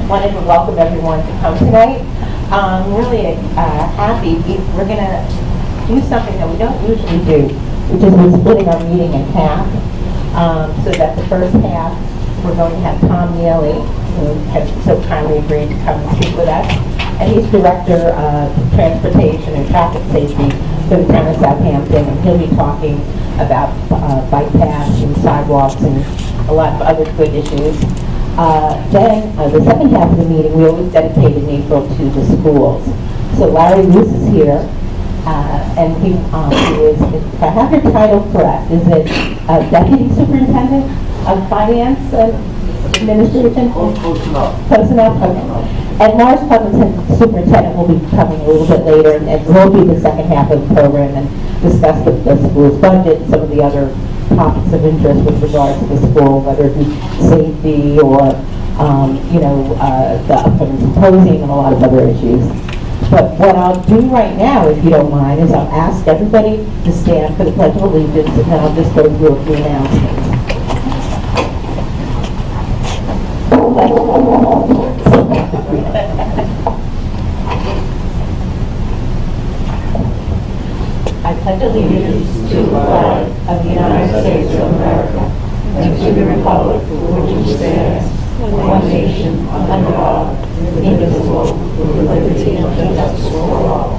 wanted to welcome everyone to come tonight. Really happy. We're going to do something that we don't usually do, which is we're splitting our meeting in half. So that the first half, we're going to have Tom Neely, who has so kindly agreed to come and speak with us. And he's Director of Transportation and Traffic Safety for the town of Southampton, and he'll be talking about bike paths and sidewalks and a lot of other good issues. Then the second half of the meeting, we always dedicate in April to the schools. So Larry Luce is here, and he is, if I have your title correct, is it Deputy Superintendent of Finance and Administration? Close enough. Close enough? Okay. And Morris Clemens, Superintendent, will be coming a little bit later, and will be the second half of the program and discuss the school's budget and some of the other topics of interest with regards to the school, whether it be safety or, the upcoming symposium and a lot of other issues. But what I'll do right now, if you don't mind, is I'll ask everybody to stand for the Pledge of Allegiance, and then I'll just go through a few announcements. I pledge allegiance to the flag of the United States of America and to the republic for which it stands, one nation, under God, indivisible, with liberty and justice for all.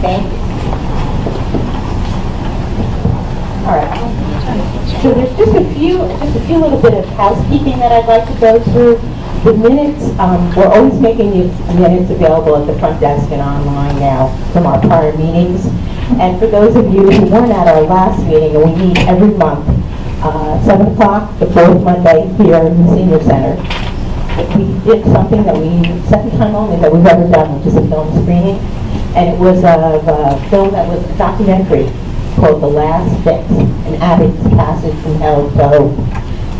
Thank you. All right. So there's just a few little bit of housekeeping that I'd like to go through. The minutes, we're always making the minutes available at the front desk and online now from our prior meetings. And for those of you who weren't at our last meeting, and we meet every month, 7 o'clock, the fourth Monday here in the Senior Center. We did something that second time only that we've ever done, which is a film screening. And it was a film that was a documentary called The Last Fix, an addict's passage from hell to hope.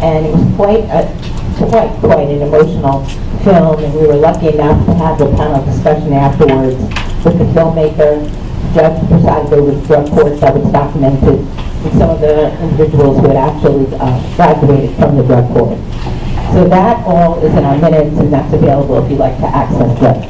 And it was quite an emotional film, and we were lucky enough to have a panel discussion afterwards with the filmmaker, judge who presided over the drug court that was documented, and some of the individuals who had actually graduated from the drug court. So that all is in our minutes, and that's available if you'd like to access it.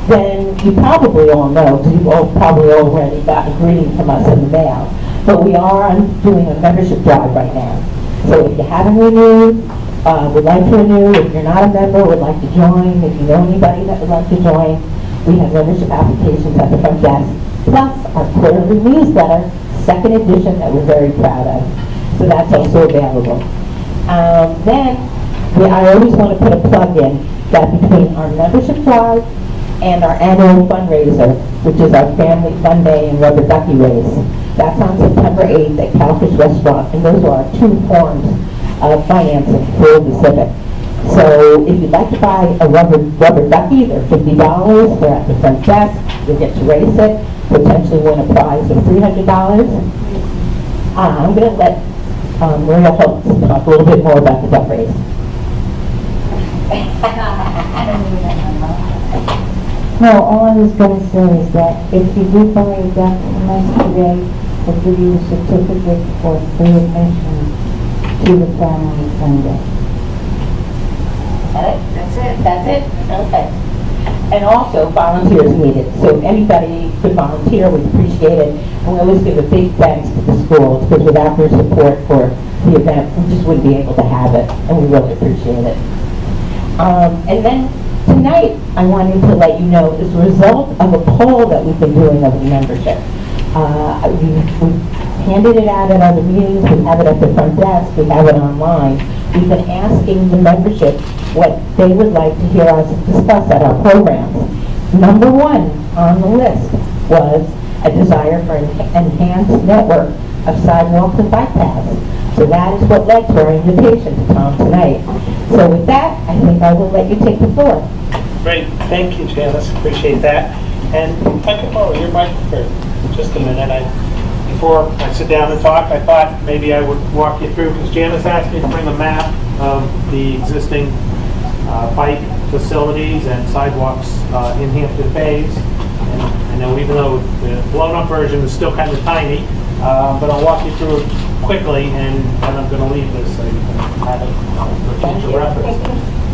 Then you probably all know, because you've all probably already got a greeting from us in the mail, but we are doing a membership drive right now. So if you haven't renewed, would like to renew, if you're not a member, would like to join, if you know anybody that would like to join, we have membership applications at the front desk, plus our quarterly newsletter, second edition, that we're very proud of. So that's also available. I always want to put a plug in that between our membership drive and our annual fundraiser, which is our Family Fun Day and Rubber Ducky Race. That's on September 8th at Cowfish Restaurant, and those are our two forms of financing for the Civic. So if you'd like to buy a rubber ducky, they're $50. They're at the front desk. You'll get to race it, potentially win a prize of $300. I'm going to let Maria Holtz talk a little bit more about the duck race. No, all I was going to say is that if you do buy a duck from us today, we'll give you a certificate for free admission to the Family Fun Day. That's it? Okay. And also, volunteers needed. So if anybody could volunteer, we'd appreciate it. And we always give a big thanks to the schools, because without their support for the event, we just wouldn't be able to have it, and we really appreciate it. And then tonight, I wanted to let you know, as a result of a poll that we've been doing of the membership, we handed it out at other meetings, we have it at the front desk, we have it online. We've been asking the membership what they would like to hear us discuss at our programs. Number one on the list was a desire for an enhanced network of sidewalks and bike paths. So that is what led to our invitation to Tom tonight. So with that, I think I will let you take the floor. Great. Thank you, Janice. Appreciate that. And if I could borrow your mic for just a minute. Before I sit down and talk, I thought maybe I would walk you through, because Janice asked me to bring a map of the existing bike facilities and sidewalks in Hampton Bays. And I know even though the blown-up version is still kind of tiny, but I'll walk you through it quickly, and I'm going to leave this so you can have it for future reference.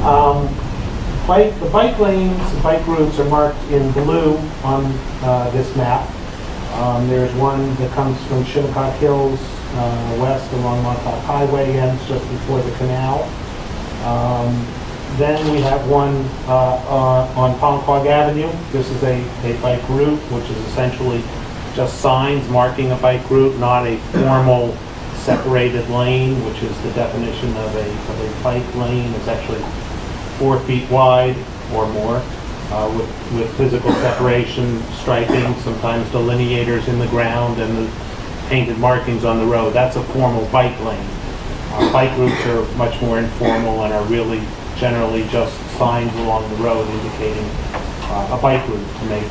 The bike lanes, the bike routes are marked in blue on this map. There's one that comes from Shinnecock Hills west along Montauk Highway, ends just before the canal. Then we have one on Ponquag Avenue. This is a bike route, which is essentially just signs marking a bike route, not a formal separated lane, which is the definition of a bike lane. It's actually 4 feet wide or more, with physical separation, striping, sometimes delineators in the ground, and the painted markings on the road. That's a formal bike lane. Bike routes are much more informal and are really generally just signs along the road indicating a bike route to make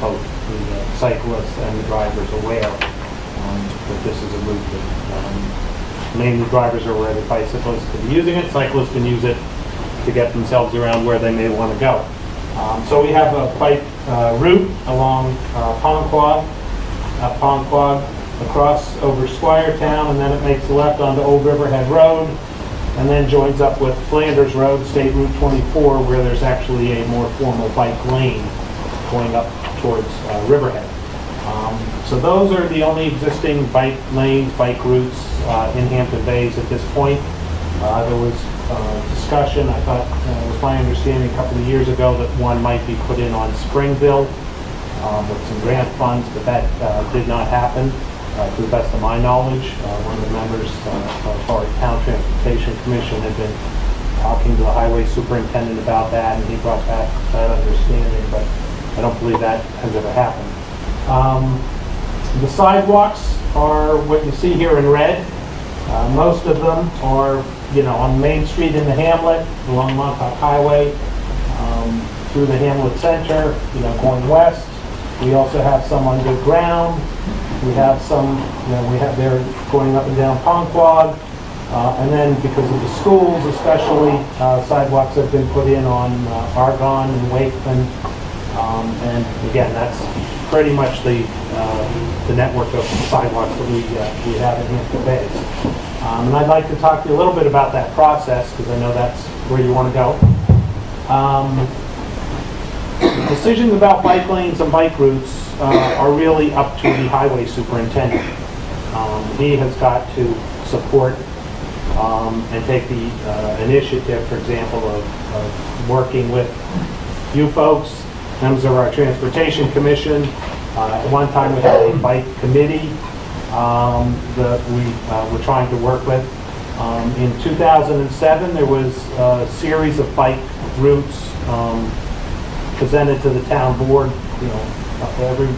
both the cyclists and the drivers aware that this is a route that mainly drivers are aware that bicyclists can be using it, cyclists can use it to get themselves around where they may want to go. So we have a bike route along Ponquag, across over Squiretown, and then it makes a left onto Old Riverhead Road, and then joins up with Flanders Road, State Route 24, where there's actually a more formal bike lane going up towards Riverhead. So those are the only existing bike lanes, bike routes in Hampton Bays at this point. There was discussion, I thought, it was my understanding a couple of years ago that one might be put in on Springville with some grant funds, but that did not happen to the best of my knowledge. One of the members of our Town Transportation Commission had been talking to the highway superintendent about that, and he brought back that understanding, but I don't believe that has ever happened. The sidewalks are what you see here in red. Most of them are, on Main Street in the hamlet, along Montauk Highway, through the hamlet center, going west. We also have some on good ground. We have some, they're going up and down Ponquag. And then because of the schools especially, sidewalks have been put in on Argonne and Wakeman. And again, that's pretty much the network of sidewalks that we have in Hampton Bays. And I'd like to talk to you a little bit about that process, because I know that's where you want to go. Decisions about bike lanes and bike routes are really up to the highway superintendent. He has got to support and take the initiative, for example, of working with you folks, members of our Transportation Commission. At one time we had a bike committee that we were trying to work with. In 2007 there was a series of bike routes presented to the town board,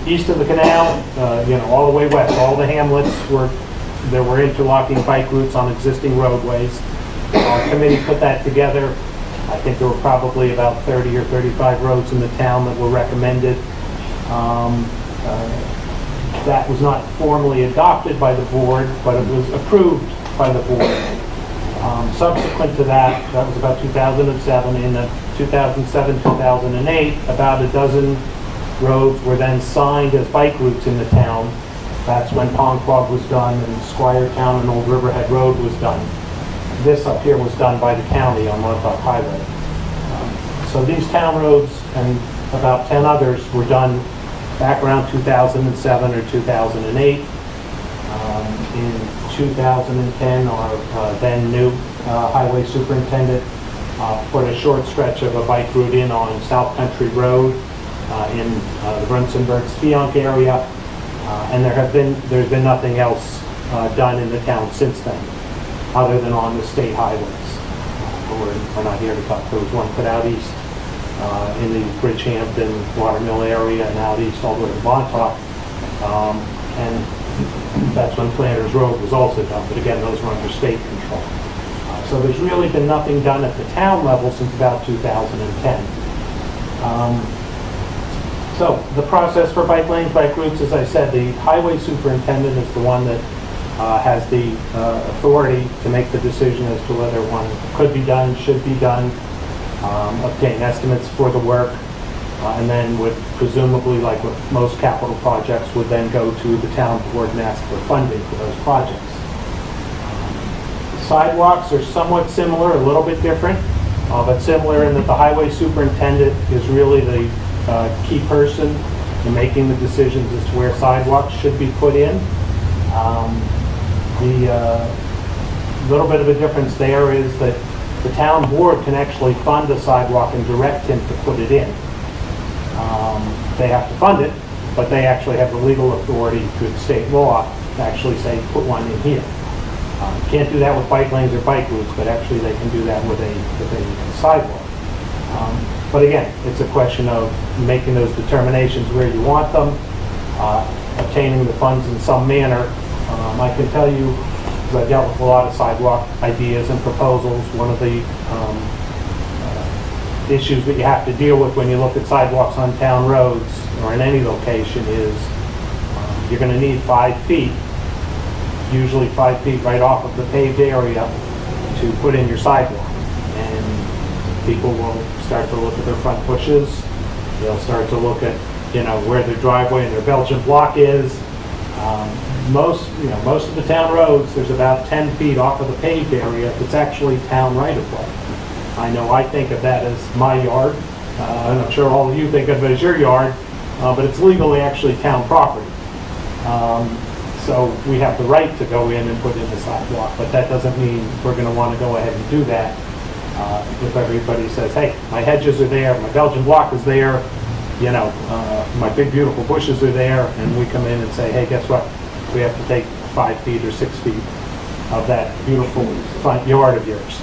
east of the canal, all the way west. All the hamlets there were interlocking bike routes on existing roadways. Our committee put that together. I think there were probably about 30 or 35 roads in the town that were recommended. That was not formally adopted by the board, but it was approved by the board. Subsequent to that, that was about 2007, in 2007-2008, about a dozen roads were then signed as bike routes in the town. That's when Ponquag was done, and Squiretown and Old Riverhead Road was done. This up here was done by the county on Montauk Highway. So these town roads and about 10 others were done back around 2007 or 2008. In 2010, our then new highway superintendent put a short stretch of a bike route in on South Country Road in the Brunsenberg-Spionk area, and there's been nothing else done in the town since then, other than on the state highways. We're not here to talk. There was one put out east in the Bridgehampton, Watermill area, and out east all the way to Montauk. And that's when Flanders Road was also done, but again, those were under state control. So there's really been nothing done at the town level since about 2010. So the process for bike lanes, bike routes, as I said, the highway superintendent is the one that has the authority to make the decision as to whether one could be done, should be done, obtain estimates for the work, and then would presumably, like with most capital projects, would then go to the town board and ask for funding for those projects. Sidewalks are somewhat similar, a little bit different. but similar in that the highway superintendent is really the key person in making the decisions as to where sidewalks should be put in. The little bit of a difference there is that the town board can actually fund a sidewalk and direct him to put it in. They have to fund it, but they actually have the legal authority through the state law to actually say, put one in here. Can't do that with bike lanes or bike routes, but actually they can do that with a sidewalk. But again, it's a question of making those determinations where you want them, obtaining the funds in some manner. I can tell you, because I've dealt with a lot of sidewalk ideas and proposals, one of the issues that you have to deal with when you look at sidewalks on town roads or in any location is you're going to need 5 feet, usually 5 feet right off of the paved area to put in your sidewalk. And people will start to look at their front bushes. They'll start to look at, where their driveway and their Belgian block is. Most of the town roads, there's about 10 feet off of the paved area that's actually town right-of-way. I know I think of that as my yard, and I'm sure all of you think of it as your yard, but it's legally actually town property. So we have the right to go in and put in the sidewalk, but that doesn't mean we're going to want to go ahead and do that. If everybody says, hey, my hedges are there, my Belgian block is there, my big beautiful bushes are there, and we come in and say, hey, guess what? We have to take 5 feet or 6 feet of that beautiful front yard of yours.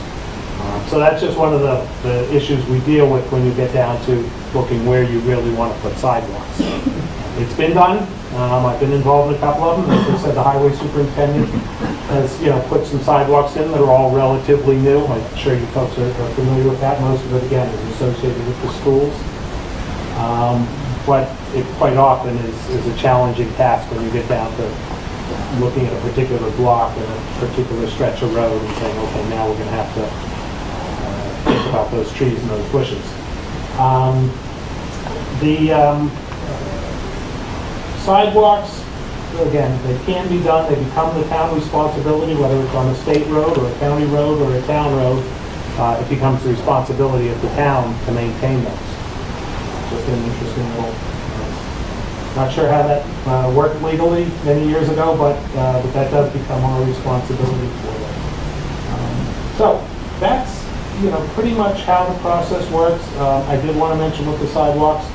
So that's just one of the issues we deal with when you get down to looking where you really want to put sidewalks. It's been done. I've been involved in a couple of them. As I said, the highway superintendent has, put some sidewalks in that are all relatively new. I'm sure you folks are familiar with that. Most of it, again, is associated with the schools. But it quite often is a challenging task when you get down to looking at a particular block and a particular stretch of road and saying, okay, now we're going to have to think about those trees and those bushes. Sidewalks, again, they can be done. They become the town responsibility, whether it's on a state road or a county road or a town road. It becomes the responsibility of the town to maintain those. Just an interesting little. Not sure how that worked legally many years ago, but that does become our responsibility for it. So that's pretty much how the process works. I did want to mention with the sidewalks,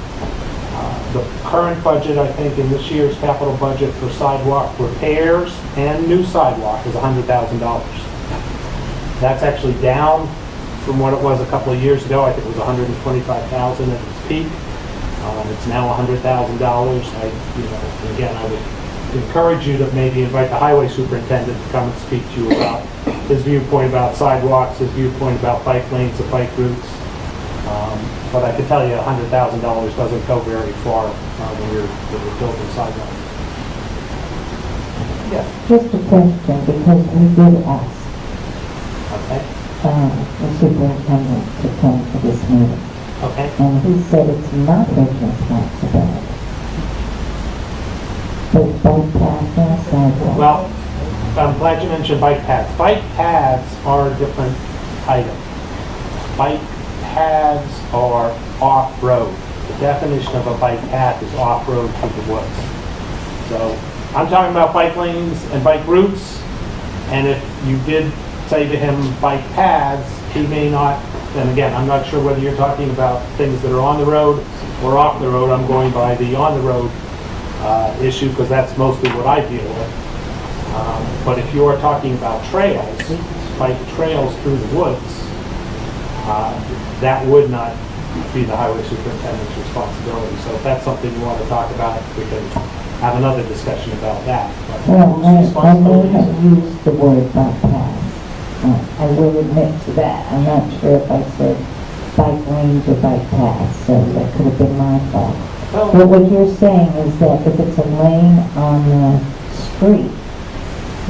the current budget, I think, in this year's capital budget for sidewalk repairs and new sidewalk is $100,000. That's actually down from what it was a couple of years ago. I think it was $125,000 at its peak. It's now $100,000. Again, I would encourage you to maybe invite the highway superintendent to come and speak to you about his viewpoint about sidewalks, his viewpoint about bike lanes and bike routes. But I can tell you $100,000 doesn't go very far when you're building sidewalks. Yeah. Just a question, because we did ask Okay. the superintendent to come to this meeting. Okay. And he said it's not his responsibility. But bike paths and sidewalks. Well, I'm glad you mentioned bike paths. Bike paths are a different item. Bike paths are off-road. The definition of a bike path is off-road through the woods. So I'm talking about bike lanes and bike routes, and if you did say to him bike paths, he may not, and again, I'm not sure whether you're talking about things that are on the road or off the road. I'm going by the on the road issue because that's mostly what I deal with. But if you are talking about trails, bike trails through the woods, that would not be the highway superintendent's responsibility. So if that's something you want to talk about, we can have another discussion about that. But Well, I may have used the word bike path. I will admit to that. I'm not sure if I said bike lanes or bike paths, so that could have been my fault. But what you're saying is that if it's a lane on the street,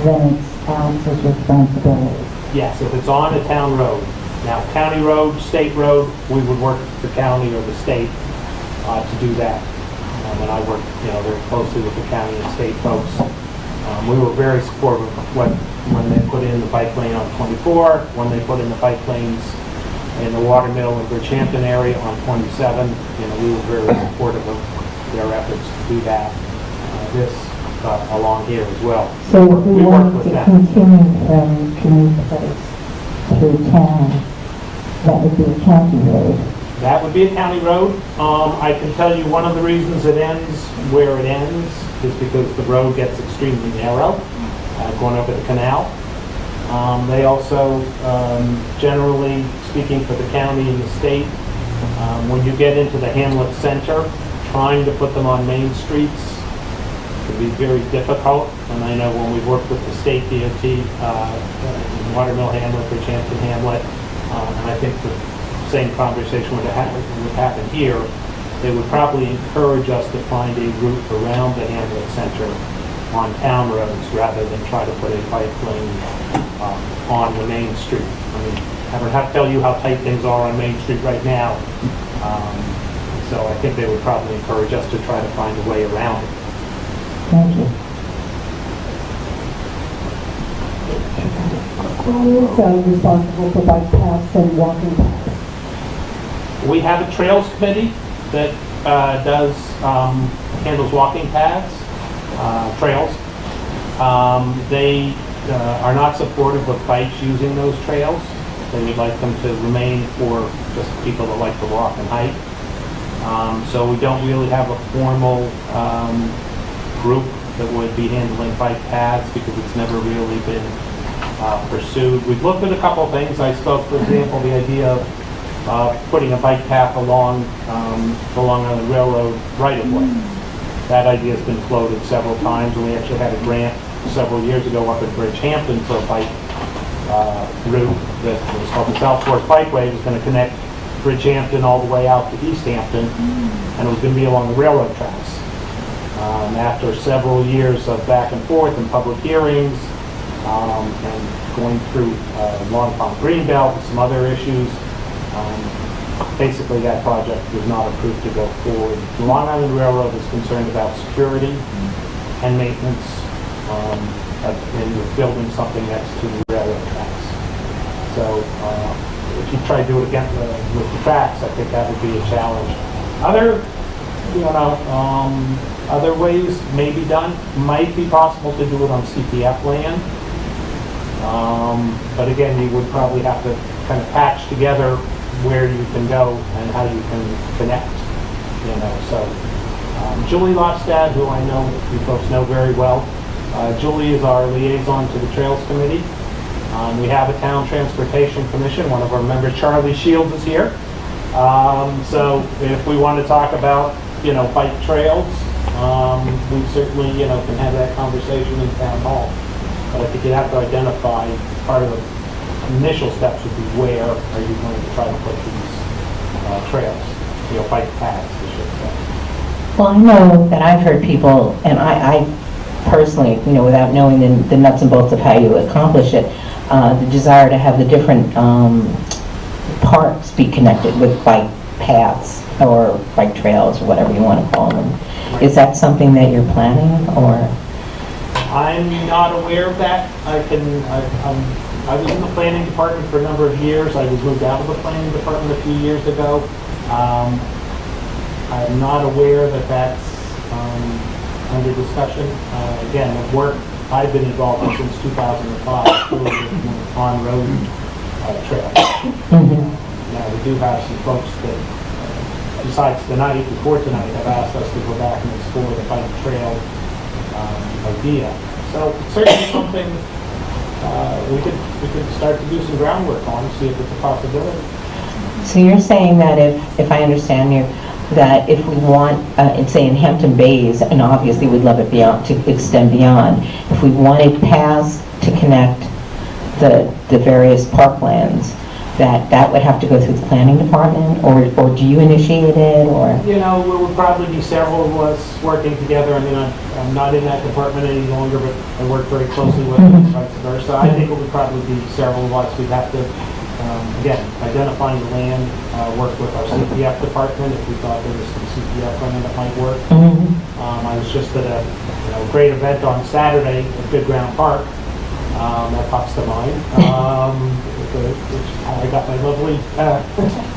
then it's Alex's responsibility. yes, if it's on a town road. Now, county road, state road, we would work with the county or the state to do that. And I work, very closely with the county and state folks. We were very supportive of when they put in the bike lane on 24, when they put in the bike lanes in the Watermill and Bridgehampton area on 27. We were very supportive of their efforts to do that. This along here as well. So if we work wanted with to them. continue from Community Place through town, that would be a county road. That would be a county road. I can tell you one of the reasons it ends where it ends is because the road gets extremely narrow, going over the canal. They also, generally speaking for the county and the state, when you get into the hamlet center, trying to put them on main streets can be very difficult. And I know when we've worked with the state DOT, Watermill Hamlet, Bridgehampton Hamlet, and I think the same conversation would happen here, they would probably encourage us to find a route around the hamlet center on town roads rather than try to put a bike lane on the main street. I mean, I don't have to tell you how tight things are on Main Street right now. So I think they would probably encourage us to try to find a way around it. Thank you. Who is responsible for bike paths and walking paths? We have a trails committee that handles walking paths, trails. They are not supportive of bikes using those trails. They would like them to remain for just people that like to walk and hike. So we don't really have a formal group that would be handling bike paths because it's never really been pursued. We've looked at a couple of things. I spoke, for example, the idea of putting a bike path along on the railroad right-of-way. That idea has been floated several times, and we actually had a grant several years ago up at Bridgehampton for a bike route that was called the South Fork Bikeway. It was going to connect Bridgehampton all the way out to East Hampton, and it was going to be along the railroad tracks. After several years of back and forth and public hearings, and going through Long Pond Greenbelt and some other issues, basically that project was not approved to go forward. The Long Island Railroad is concerned about security and maintenance, and with building something next to the railroad tracks. So if you try to do it again with the tracks, I think that would be a challenge. Other ways may be done. Might be possible to do it on CPF land. But again, you would probably have to kind of patch together where you can go and how you can connect. So Julie Lofstad, who I know you folks know very well, Julie is our liaison to the Trails Committee. We have a Town Transportation Commission. One of our members, Charlie Shields, is here. So if we want to talk about, bike trails, we certainly, can have that conversation in Town Hall. But I think you have to identify part of the initial steps would be where are you going to try to put these trails, bike paths, I should say. Well, I know that I've heard people, and I personally, without knowing the nuts and bolts of how you accomplish it, the desire to have the different parks be connected with bike paths or bike trails or whatever you want to call them. Right. Is that something that you're planning, or? I'm not aware of that. I was in the planning department for a number of years. I was moved out of the planning department a few years ago. I'm not aware that that's under discussion. Again, the work I've been involved in since 2005 on-road trails. Now, we do have some folks that, besides before tonight, have asked us to go back and explore the bike trail idea. So certainly something we could start to do some groundwork on, see if it's a possibility. So you're saying that if I understand you, that if we want, say in Hampton Bays, and obviously we'd love it to extend beyond, if we wanted paths to connect the various parklands, that would have to go through the planning department, or do you initiate it, or? There would probably be several of us working together. I mean, I'm not in that department any longer, but I work very closely with them, vice versa. I think it would probably be several of us. We'd have to, again, identifying the land, work with our CPF department if we thought there was some CPF land that might work. I was just at a great event on Saturday at Good Ground Park. That pops to mind. which I got my lovely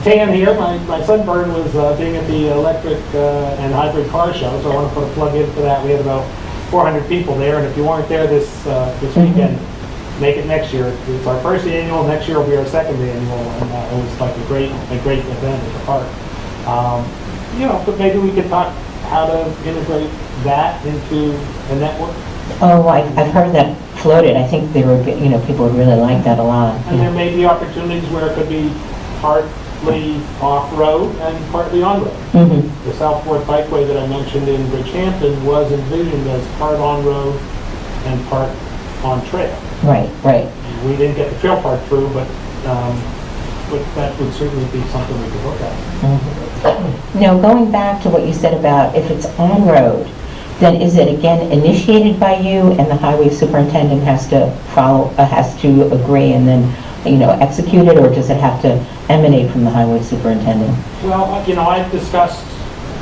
tan here. My sunburn was being at the electric and hybrid car show, so I want to put a plug in for that. We had about 400 people there, and if you weren't there this weekend, make it next year. It's our first annual. Next year will be our second annual, and it was like a great event at the park. But maybe we could talk how to integrate that into a network. Oh, I've heard that floated. I think there would be, people would really like that a lot. And there may be opportunities where it could be partly off-road and partly on-road. Mm-hmm. The Southport Bikeway that I mentioned in Bridgehampton was envisioned as part on-road and part on-trail. Right. We didn't get the trail part through, but that would certainly be something we could look at. Mm-hmm. Now, going back to what you said about if it's on-road, then is it again initiated by you and the highway superintendent has to agree and then, execute it, or does it have to emanate from the highway superintendent? Well, I've discussed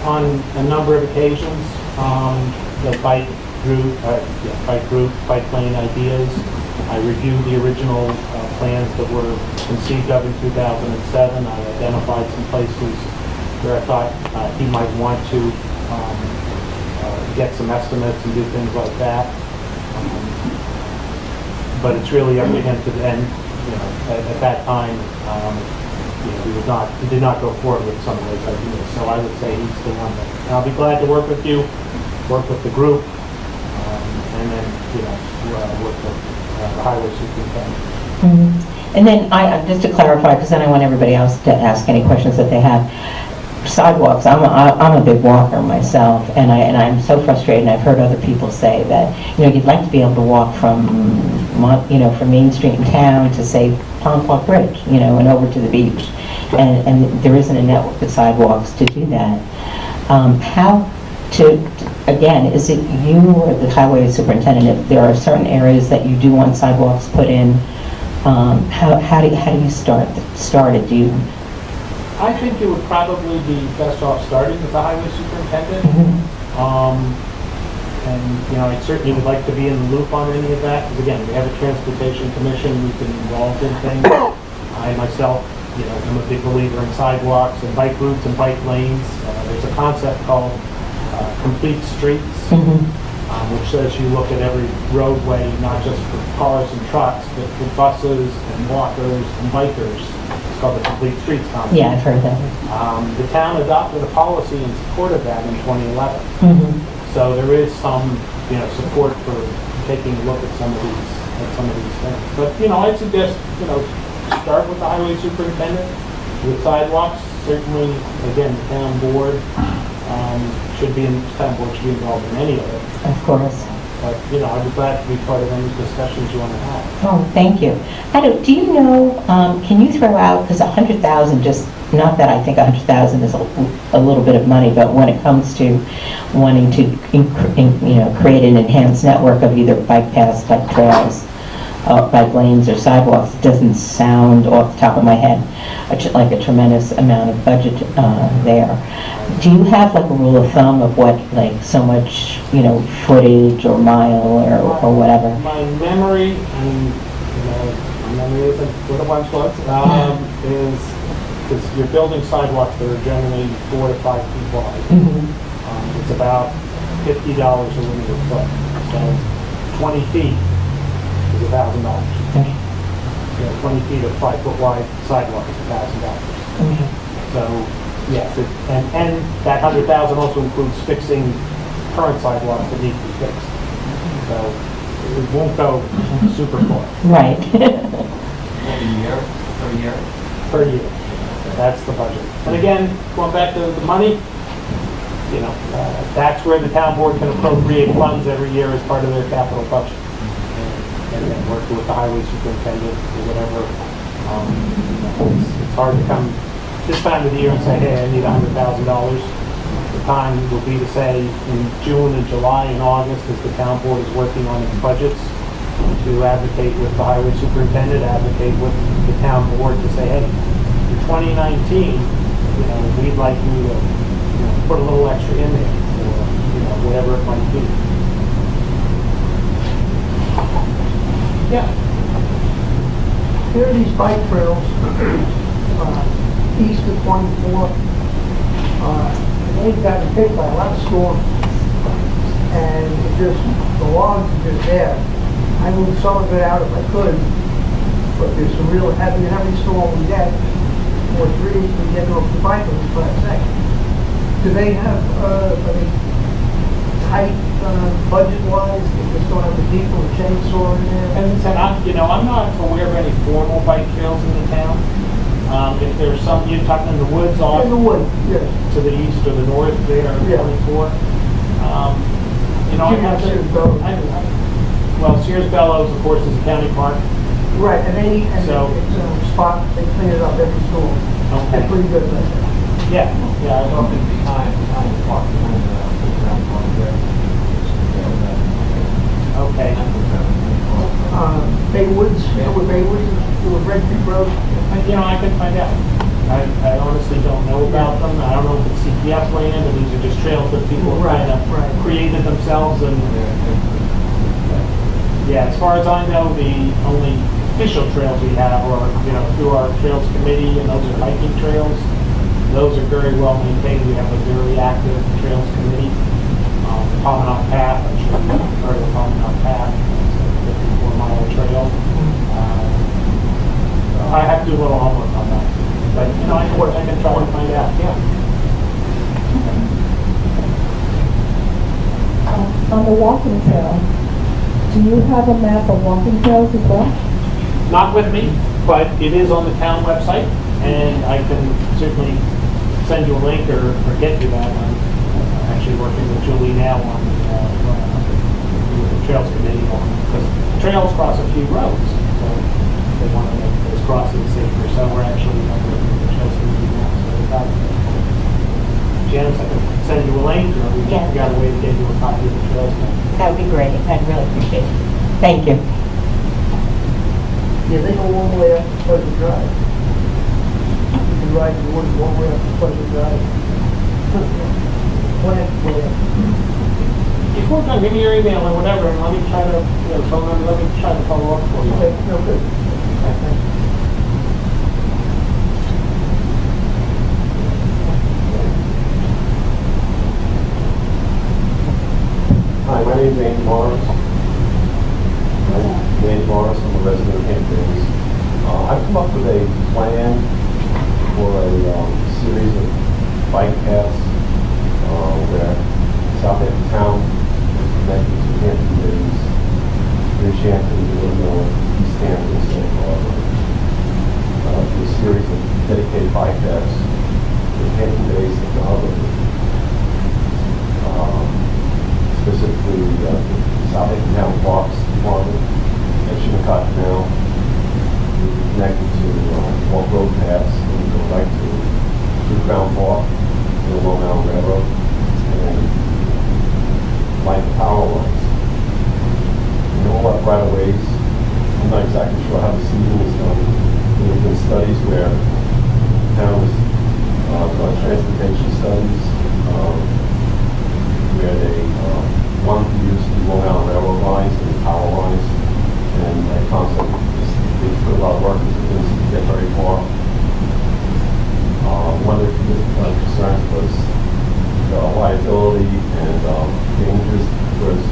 on a number of occasions the bike route, bike lane ideas. I reviewed the original plans that were conceived of in 2007. I identified some places where I thought he might want to get some estimates and do things like that. But it's really up to him to then, at that time, he did not go forward with some of those ideas. So I would say he's the one that, and I'll be glad to work with you, work with the group, and then, work with the highway superintendent. Mm-hmm. And then just to clarify, because then I want everybody else to ask any questions that they have. Sidewalks, I'm a big walker myself, and I'm so frustrated, and I've heard other people say that, you'd like to be able to walk from Main Street in town to, say, Pond Park Bridge, and over to the beach. And there isn't a network of sidewalks to do that. Again, is it you or the highway superintendent, if there are certain areas that you do want sidewalks put in, how do you start it? Do you... I think it would probably be best off starting with the highway superintendent. Mm-hmm. And I certainly would like to be in the loop on any of that, because again, we have a transportation commission, we've been involved in things. I myself, am a big believer in sidewalks and bike routes and bike lanes. There's a concept called complete streets, Mm-hmm. Which says you look at every roadway, not just for cars and trucks, but for buses and walkers and bikers. It's called the Complete Streets Concept. Yeah, I've heard that. The town adopted a policy in support of that in 2011. Mm-hmm. So there is some, support for taking a look at some of these things. But I'd suggest, start with the highway superintendent with sidewalks. Certainly, again, the town board should be involved in any of it. Of course. But I'd be glad to be part of any discussions you want to have. Oh, thank you. Do you know, can you throw out, because 100,000, just, not that I think 100,000 is a little bit of money, but when it comes to wanting to, create an enhanced network of either bike paths, bike trails, bike lanes or sidewalks, it doesn't sound off the top of my head like a tremendous amount of budget there. Do you have like a rule of thumb of what, like, so much, footage or mile or whatever? My memory, and my memory isn't what it once was, is you're building sidewalks that are generally 4 to 5 feet wide. Mm-hmm. It's about $50 a linear foot. So 20 feet is $1,000. Okay. 20 feet of 5 foot wide sidewalk is $1,000. Okay. So yes, and that 100,000 also includes fixing current sidewalks that need to be fixed. So it won't go super far. Right. Per year. That's the budget. And again, going back to the money, that's where the town board can appropriate funds every year as part of their capital budget. And then work with the highway superintendent or whatever. It's hard to come this time of the year and say, hey, I need $100,000. The time will be to say in June and July and August, as the town board is working on its budgets, to advocate with the highway superintendent, advocate with the town board to say, hey, in 2019, we'd like you to put a little extra in there, or whatever it might be. There are these these bike trails, east of 24, they've gotten hit by a lot of storms. And it just, the logs are just there. I moved some of it out if I could, but there's some real heavy storm we get, or three, we get off the bike on the class A. Do they have, tight, budget-wise, they just don't have the people, the chainsaw in there? As I said, I'm not aware of any formal bike trails in the town. If there's some, you're talking in the woods off In the woods, yes. to the east or the north there, Yeah. 24. I Give me have a to, Sears Bellows. well, Sears Bellows, of course, is a county park. Right, and it's So- a spot, they clean it up every storm. Okay. They're pretty good at that. Yeah, I It's know. often behind the park, behind the ground park there. Okay. Baywoods, with Baywoods, with Red Creek Road. I can find out. I honestly don't know about them. I don't know if it's CPF land or these are just trails that people have Right, kind of right. created themselves. And yeah, as far as I know, the only official trails we have are, through our trails committee, and those are hiking trails. Those are very well maintained. We have a very active trails committee. The Promenade Path, I'm sure you've heard of the Promenade Path. It's a 54-mile trail. I have to do a little homework on that. But, I can try and find out, yeah. On the walking trail, do you have a map of walking trails as well? Not with me, but it is on the town website, and I can certainly send you a link or get you that. I'm actually working with Julie now on the Trails Committee because trails cross a few roads, so they want to make those crossings safer. So we're actually working with the Trails Committee now. So Janice, I can send you a link, or we Yeah. got a way to get you a copy of the Trails map. That would be great. I'd really appreciate it. Thank you. Yeah, they go one way up to Pleasant Drive. You can ride the woods one way up to Pleasant Drive. Plant way up. If we're done, give me your email or whatever, and let me try to, let me try to follow up for you. Okay, no good. Hi, my name is Andy Morris. I'm Andy Morris, I'm a resident of Hamptons. I've come up with a plan for a series of bike paths where Southampton Town is connected to Hampton Bays, Bridgehampton, Illinois, East Hampton, St. Barbara. A series of dedicated bike paths to Hampton Bays and to Harbor. Specifically, Southampton Town Parks Department and Shinnecock Canal. We're connected to walk road paths and we go right to Crown Park, to the Long Island Railroad, and line the power lines. All up right of ways. I'm not exactly sure how the seeding is done. There have been studies where towns done transportation studies where they wanted to use the Long Island Railroad lines and the power lines, and that concept they put a lot of work into things to get very far. One of the concerns was liability and dangers, whereas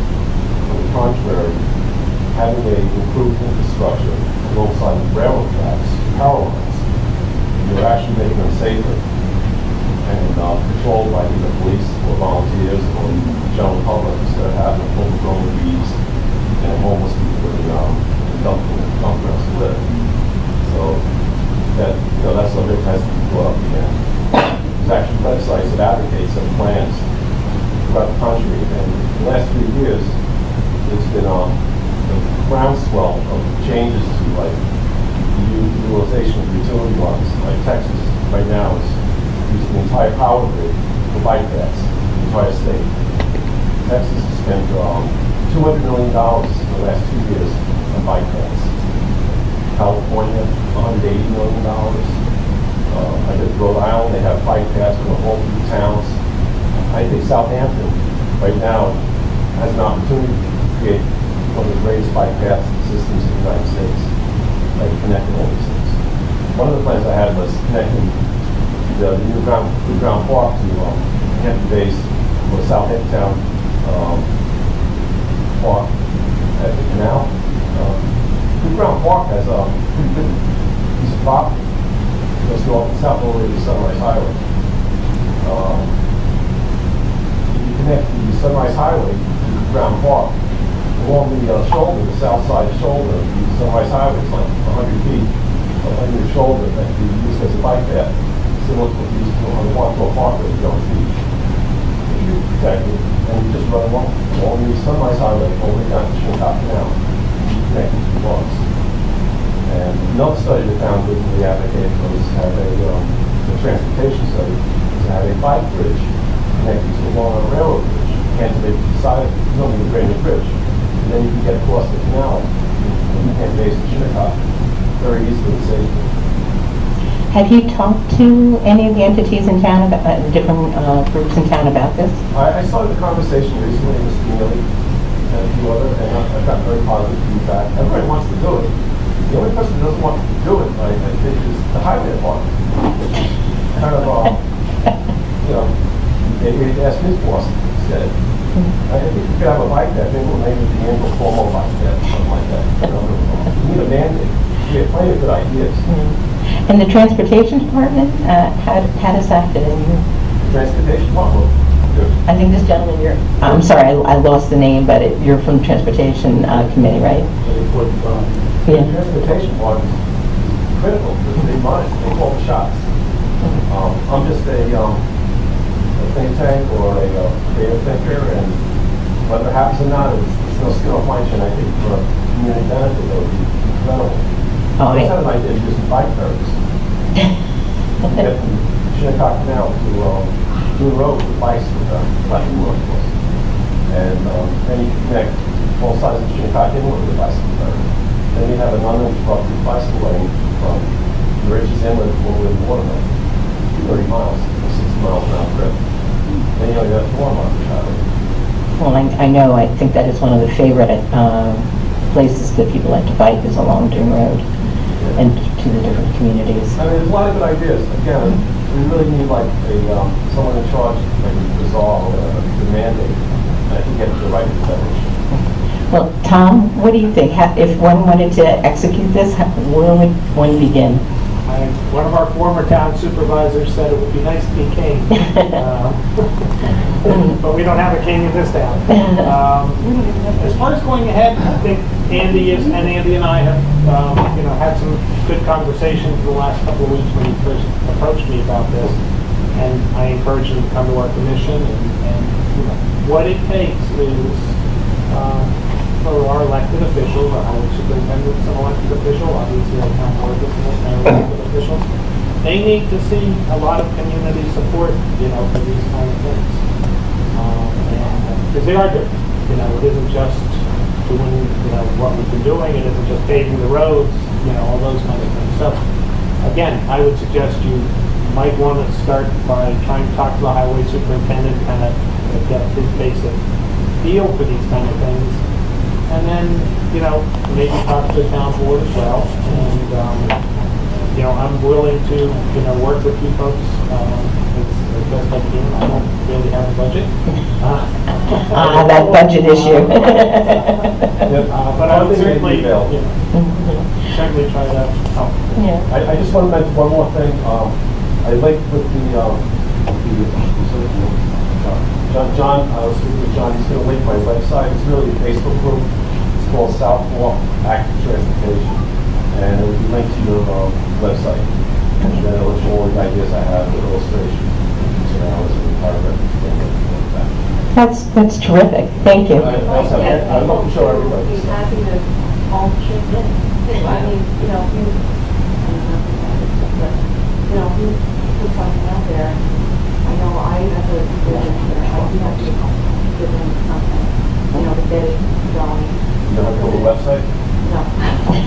on the contrary, having a improved infrastructure alongside the railroad tracks, power lines, you're actually making them safer and controlled by either police or volunteers or the general public instead of having overgrown weeds and homeless people in dump grounds to live. So that's something that has to be brought up again. There's actually websites that advocate some plans throughout the country, and the last few years there's been a groundswell of changes to like the utilization of utility lines. Like Texas right now is using the entire power grid for bike paths, the entire state. Texas has spent $200 million in the last 2 years on bike paths. California, $180 million. I did Rhode Island, they have bike paths for the whole few towns. I think Southampton right now has an opportunity to create one of the greatest bike path systems in the United States. like connecting all these things. One of the plans I had was connecting the new ground park to Hampton Bays or South Town Park at the canal. New Ground Park has a pretty good piece of property. It goes north and south all the way to Sunrise Highway. If you connect the Sunrise Highway to New Ground Park, along the shoulder, the south side shoulder, the Sunrise Highway is like 100 feet along your shoulder that you use as a bike path, similar to what you use on the Waterville Park that you don't see. If you protect it, and you just run along the Sunrise Highway all the way down to Shinnecock Canal, you connect these two parks. And another study the town recently advocated was have a transportation study, to have a bike bridge connected to a long railroad bridge, cantilevered to the side, normally the graded bridge. And then you can get across the canal from Hampton Bays to Shinnecock very easily and safely. Have you talked to any of the entities in town, about different groups in town about this? I started the conversation recently with Neely and a few others, and I got very positive feedback. Everybody wants to do it. The only person who doesn't want to do it, I think, is the highway department, which is kind of, maybe ask his boss instead. I think you could have a bike path, maybe we'll name it the Annual Formal Bike Path, something like that. You need a mandate. We have plenty of good ideas. And the transportation department, how does that fit in? Transportation, well, I think this gentleman, I'm sorry, I lost the name, but you're from the transportation committee, right? The transportation part is critical because they run it, they call the shots. I'm just a think tank or a data thinker, and whether it happens or not, it's no skin off my chin. I think for community benefit, it would be incredible. Oh, I yeah. had an idea of using bike ferries. Get from Shinnecock Canal to Blue Road with bikes with collecting workforce. And then you can connect both sides of Shinnecock Inlet with a bicycle ferry. Then you have an uninterrupted bicycle lane from the Rich's Inlet all the way to Waterville, 30 miles, 60 miles an hour trip. Then you only have 4 miles of highway. Well, I know, I think that is one of the favorite places that people like to bike is along Dune Road and to the different communities. I mean, there's a lot of good ideas. Again, we really need like someone in charge, like resolve the mandate, and I can get to the right direction. Well, Tom, what do you think? If one wanted to execute this, where would one begin? One of our former town supervisors said it would be nice to be king, but we don't have a king in this town. As far as going ahead, I think Andy and I have had some good conversations the last couple of weeks when he first approached me about this, and I encouraged him to come to our commission. And what it takes is for our elected officials, our highway superintendent is an elected official, obviously our town board is an elected officials. They need to see a lot of community support, for these kind of things. Because they are different. It isn't just doing, what we've been doing. It isn't just paving the roads, all those kind of things. So, again, I would suggest you might want to start by trying to talk to the highway superintendent, kind of get his basic feel for these kind of things. And then, maybe talk to the town board as well. And, I'm willing to, work with you folks as best I can. I don't really have a budget. That budget issue. But I would certainly, certainly try to help. Yeah. I just want to mention one more thing. I linked with John, I was speaking with John, he's going to link my website. It's really a Facebook group. It's called SideWalks Active Transportation. And it will be linked to your website. And then it'll show all the ideas I have with illustrations. So now it's in the paragraph. That's terrific. Thank you. I'd love to show everybody. He's happy to all chip in. I mean, he put something out there. I know I, as a business, I do have to give him something, to get it going. You don't have to go to the website? No.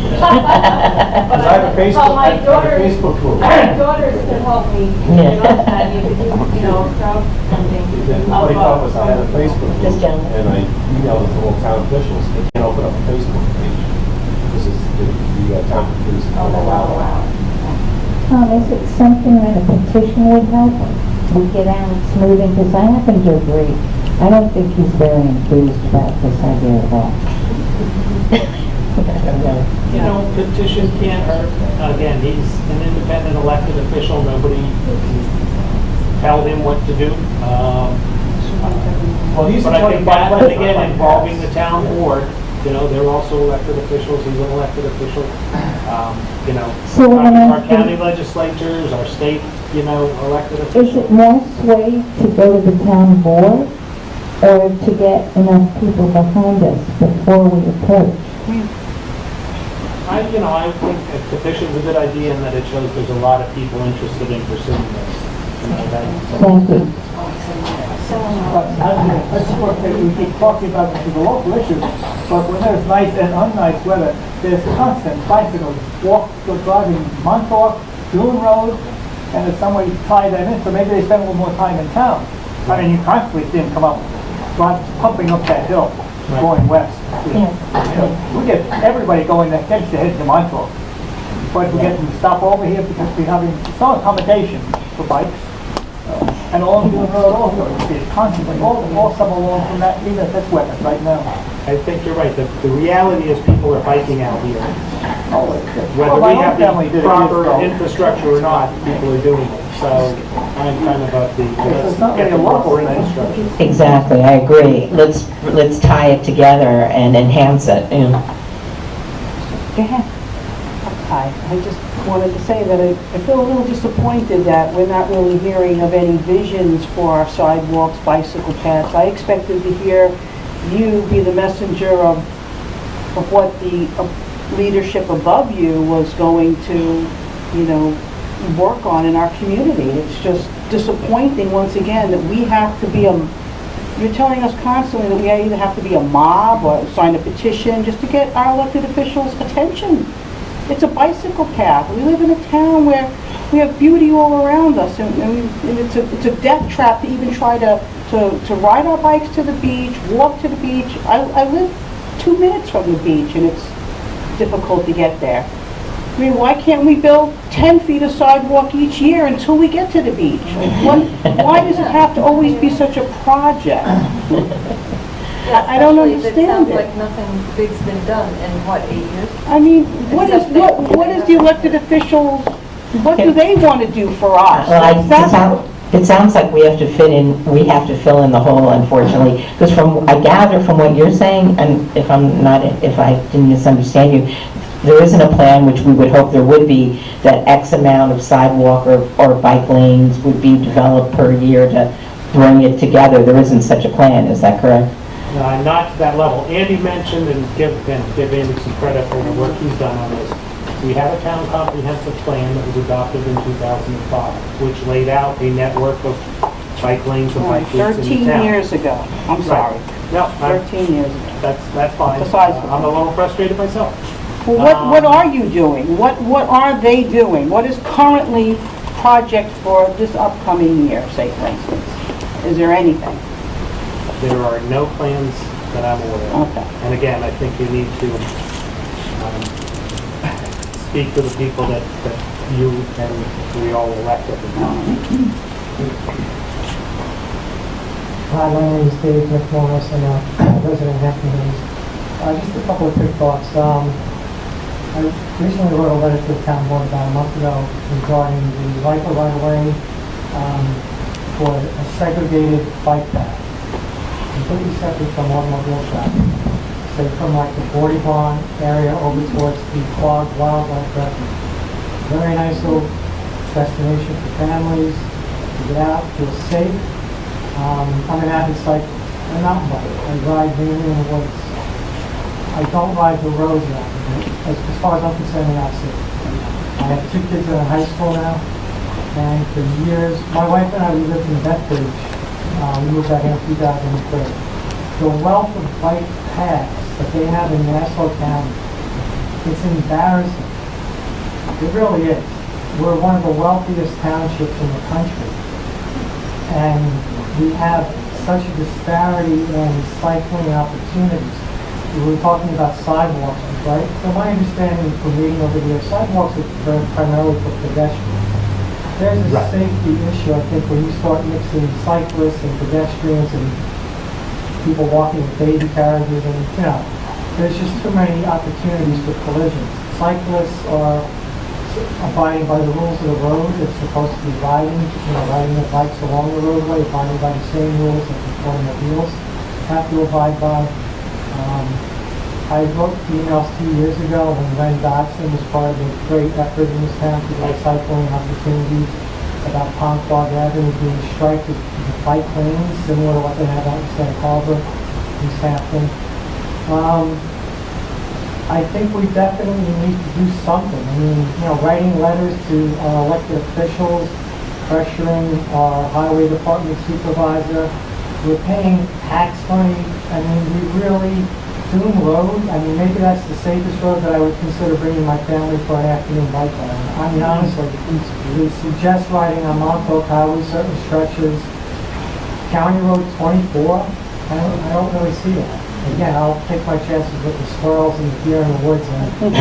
Because I have a Facebook, Well, my Facebook group. My daughters can help me, and you could crowd something. The funny part was I had a Facebook group, This gentleman. and I emailed it to all town officials. They can't open up a Facebook page because it's the town produces is it something that a petition would help? We get out smoothing, because I happen to agree. I don't think he's very enthused about this idea at all. You know, petition can't hurt. Again, he's an independent elected official. Nobody can tell him what to do. Well, he's But I think supported that, by then again, involving the town board, you know, they're also elected officials. He's an elected official. You know, So when our I county think- legislatures, our state, you know, elected Is officials. it more sway to go to the town board, or to get enough people behind us before we approach? I think a petition's a good idea in that it shows there's a lot of people interested in pursuing this. You know, Thank you. I support that we keep talking about the local issues, but when there's nice and unnice weather, there's constant bicycles, driving Montauk, Dune Road, and there's some way to tie them in, so maybe they spend a little more time in town. I mean, you constantly see them come up, pumping up that hill, going west. You know, we get everybody going that gets to head to Montauk. But we get them to stop over here because we're having some accommodation for bikes. And along the road also, it's constantly, all summer long from that, even if it's wet right now. I think you're right. The reality is people are biking out here. Whether Well, my we own have family did the it proper years ago. infrastructure or not, people are doing it. So I'm kind of of the, It's not get really the a loss proper thing. infrastructure. Exactly, I agree. Let's tie it together and enhance it. You know. Go ahead. Hi, I just wanted to say that I feel a little disappointed that we're not really hearing of any visions for our sidewalks, bicycle paths. I expected to hear you be the messenger of what the leadership above you was going to, you know, work on in our community. It's just disappointing once again that we have to be you're telling us constantly that we either have to be a mob or sign a petition just to get our elected officials' attention. It's a bicycle path. We live in a town where we have beauty all around us, and it's a death trap to even try to ride our bikes to the beach, walk to the beach. I live 2 minutes from the beach, and it's difficult to get there. I mean, why can't we build 10 feet of sidewalk each year until we get to the beach? Why does it have to always be such a project? I don't understand It sounds it. like nothing big's been done in, what, 8 years? I mean, what is the elected officials, what do they want to do for us? It sounds like we have to fill in the hole, unfortunately, because I gather from what you're saying, and if I didn't misunderstand you, there isn't a plan, which we would hope there would be, that X amount of sidewalk or bike lanes would be developed per year to bring it together. There isn't such a plan, is that correct? Not to that level. Andy mentioned, and give Andy some credit for the work he's done on this. We have a town comprehensive plan that was adopted in 2005, which laid out a network of bike lanes and bike routes in the 13 town. years ago, I'm sorry. No, 13 years ago. that's fine. Besides- I'm a little frustrated myself. Well, what are you doing? What are they doing? What is currently project for this upcoming year, say, for instance? Is there anything? There are no plans that I'm aware of. Okay. And again, I think you need to speak to the people that you and we all elect every time. Hi, my name is Dave McMorris, and I'm resident of Hampton Bays. Just a couple of quick thoughts. I recently wrote a letter to the town board about a month ago regarding the Viper right-of-way for a segregated bike path, completely separate from automobile traffic. So from like the 40 Barn area over towards the Quad Wildlife Refuge. Very nice little destination for families to get out, feel safe. I'm an avid cyclist, a mountain biker. I ride mainly in the woods. I don't ride the roads now. As far as I'm concerned, they're not safe. I have 2 kids that are in high school now, and for years, my wife and I, we lived in Bedford. We moved out here in 2003. The wealth of bike paths that they have in Nassau County, it's embarrassing. It really is. We're one of the wealthiest townships in the country, and we have such a disparity in cycling opportunities. We were talking about sidewalks, right? So my understanding from reading over there, sidewalks are primarily for pedestrians. there's a Right. safety issue, I think, when you start mixing cyclists and pedestrians and people walking with baby carriages and, there's just too many opportunities for collisions. Cyclists are abiding by the rules of the road. It's supposed to be riding their bikes along the roadway, abiding by the same rules that the automobiles have to abide by. I wrote emails 2 years ago when Len Dodson was part of a great effort in this town to get cycling opportunities about Ponquag Avenue being striped with bike lanes, similar to what they have out in Santa Barbara, East Hampton. I think we definitely need to do something. I mean, writing letters to our elected officials, pressuring our highway department supervisor. We're paying tax money. I mean, we really Doom Road. I mean, maybe that's the safest road that I would consider bringing my family for an afternoon bike ride. I mean, honestly, we suggest riding on Montauk Highway certain stretches. County Road 24, I don't really see that. Again, I'll take my chances with the squirrels and the deer in the woods and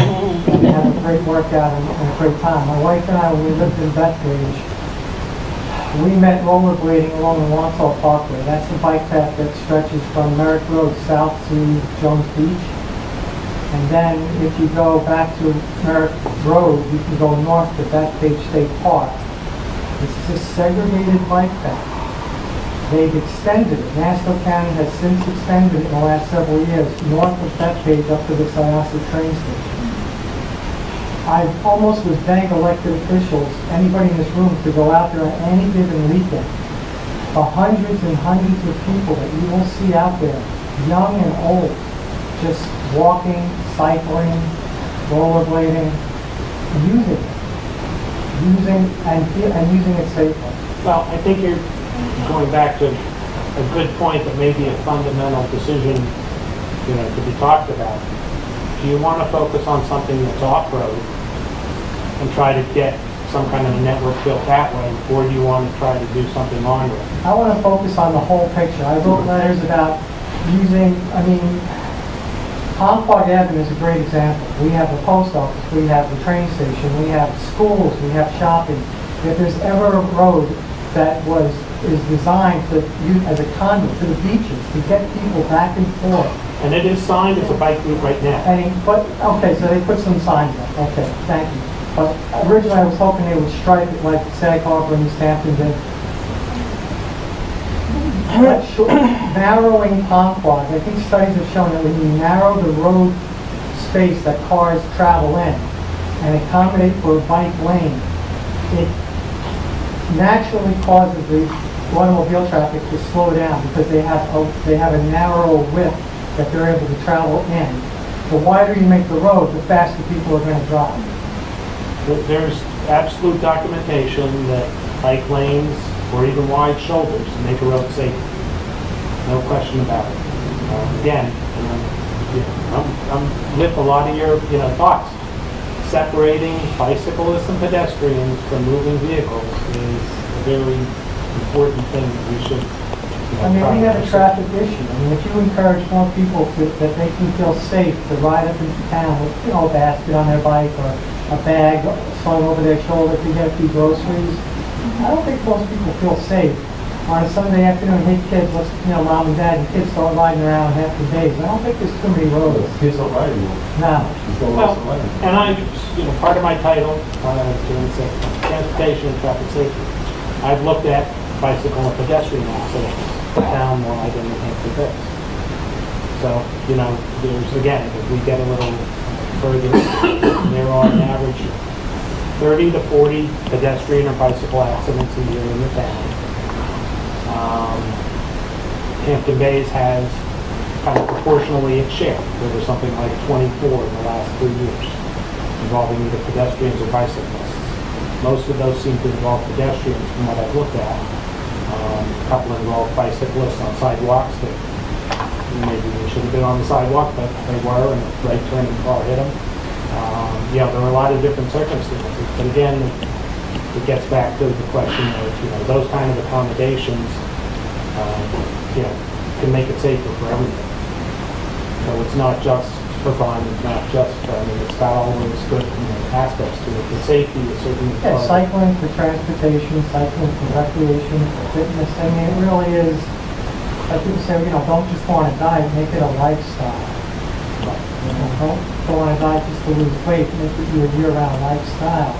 have a great workout and a great time. My wife and I, when we lived in Bethpage, we met rollerblading along the Montauk Parkway. That's the bike path that stretches from Merrick Road south to Jones Beach. And then if you go back to Merrick Road, you can go north to Bethpage State Park. It's a segregated bike path. They've extended it. Nassau County has since extended it in the last several years, north of Bethpage up to the Syosset train station. I almost was begging elected officials, anybody in this room, to go out there on any given weekend. The hundreds and hundreds of people that you will see out there, young and old, just walking, cycling, rollerblading, using it safely. Well, I think you're going back to a good point that may be a fundamental decision, to be talked about. Do you want to focus on something that's off-road and try to get some kind of a network built that way, or do you want to try to do something on-road? I want to focus on the whole picture. I wrote letters about Ponquag Avenue is a great example. We have the post office, we have the train station, we have schools, we have shopping. If there's ever a road that is designed to use as a conduit to the beaches, to get people back and forth. And it is signed as a bike route right now. Okay, so they put some signs up. Okay, thank you. But originally I was hoping they would stripe it like Sag Harbor and East Hampton did. Narrowing Ponquag, I think studies have shown that when you narrow the road space that cars travel in and accommodate for a bike lane, it naturally causes the automobile traffic to slow down because they have a narrow width that they're able to travel in. The wider you make the road, the faster people are going to drive. There's absolute documentation that bike lanes or even wide shoulders make a road safer. No question about it. Again, I'm with a lot of your thoughts. Separating bicyclists and pedestrians from moving vehicles is a very important thing that we should. We have a traffic issue. If you encourage more people that they can feel safe to ride up into town with a basket on their bike or a bag slung over their shoulder to get a few groceries, I don't think most people feel safe. On a Sunday afternoon, hey kids, mom and dad and kids start riding around half the days. I don't think there's too many roads. Kids don't ride anymore. No. And part of my title, Transportation and Traffic Safety, I've looked at bicycle and pedestrian accidents town-wide in New Hampshire Bay. So, there's, again, if we get a little further, there are an average 30 to 40 pedestrian or bicycle accidents a year in the town. Hampton Bays has kind of proportionally its share. There was something like 24 in the last 3 years involving either pedestrians or bicyclists. Most of those seem to involve pedestrians from what I've looked at. A couple involve bicyclists on sidewalks that maybe they should have been on the sidewalk, but they were, and a right turning car hit them. There are a lot of different circumstances, but again, it gets back to the question of, those kind of accommodations, can make it safer for everyone. So it's not just for fun, it's not just, I mean, it's got all those good, aspects to it. The safety is certainly Yeah, part of it. cycling for transportation, cycling for recreation, fitness. I mean, it really is, like people say, don't just go on a diet, make it a lifestyle. Don't go on a diet just to lose weight, make it your year-round lifestyle.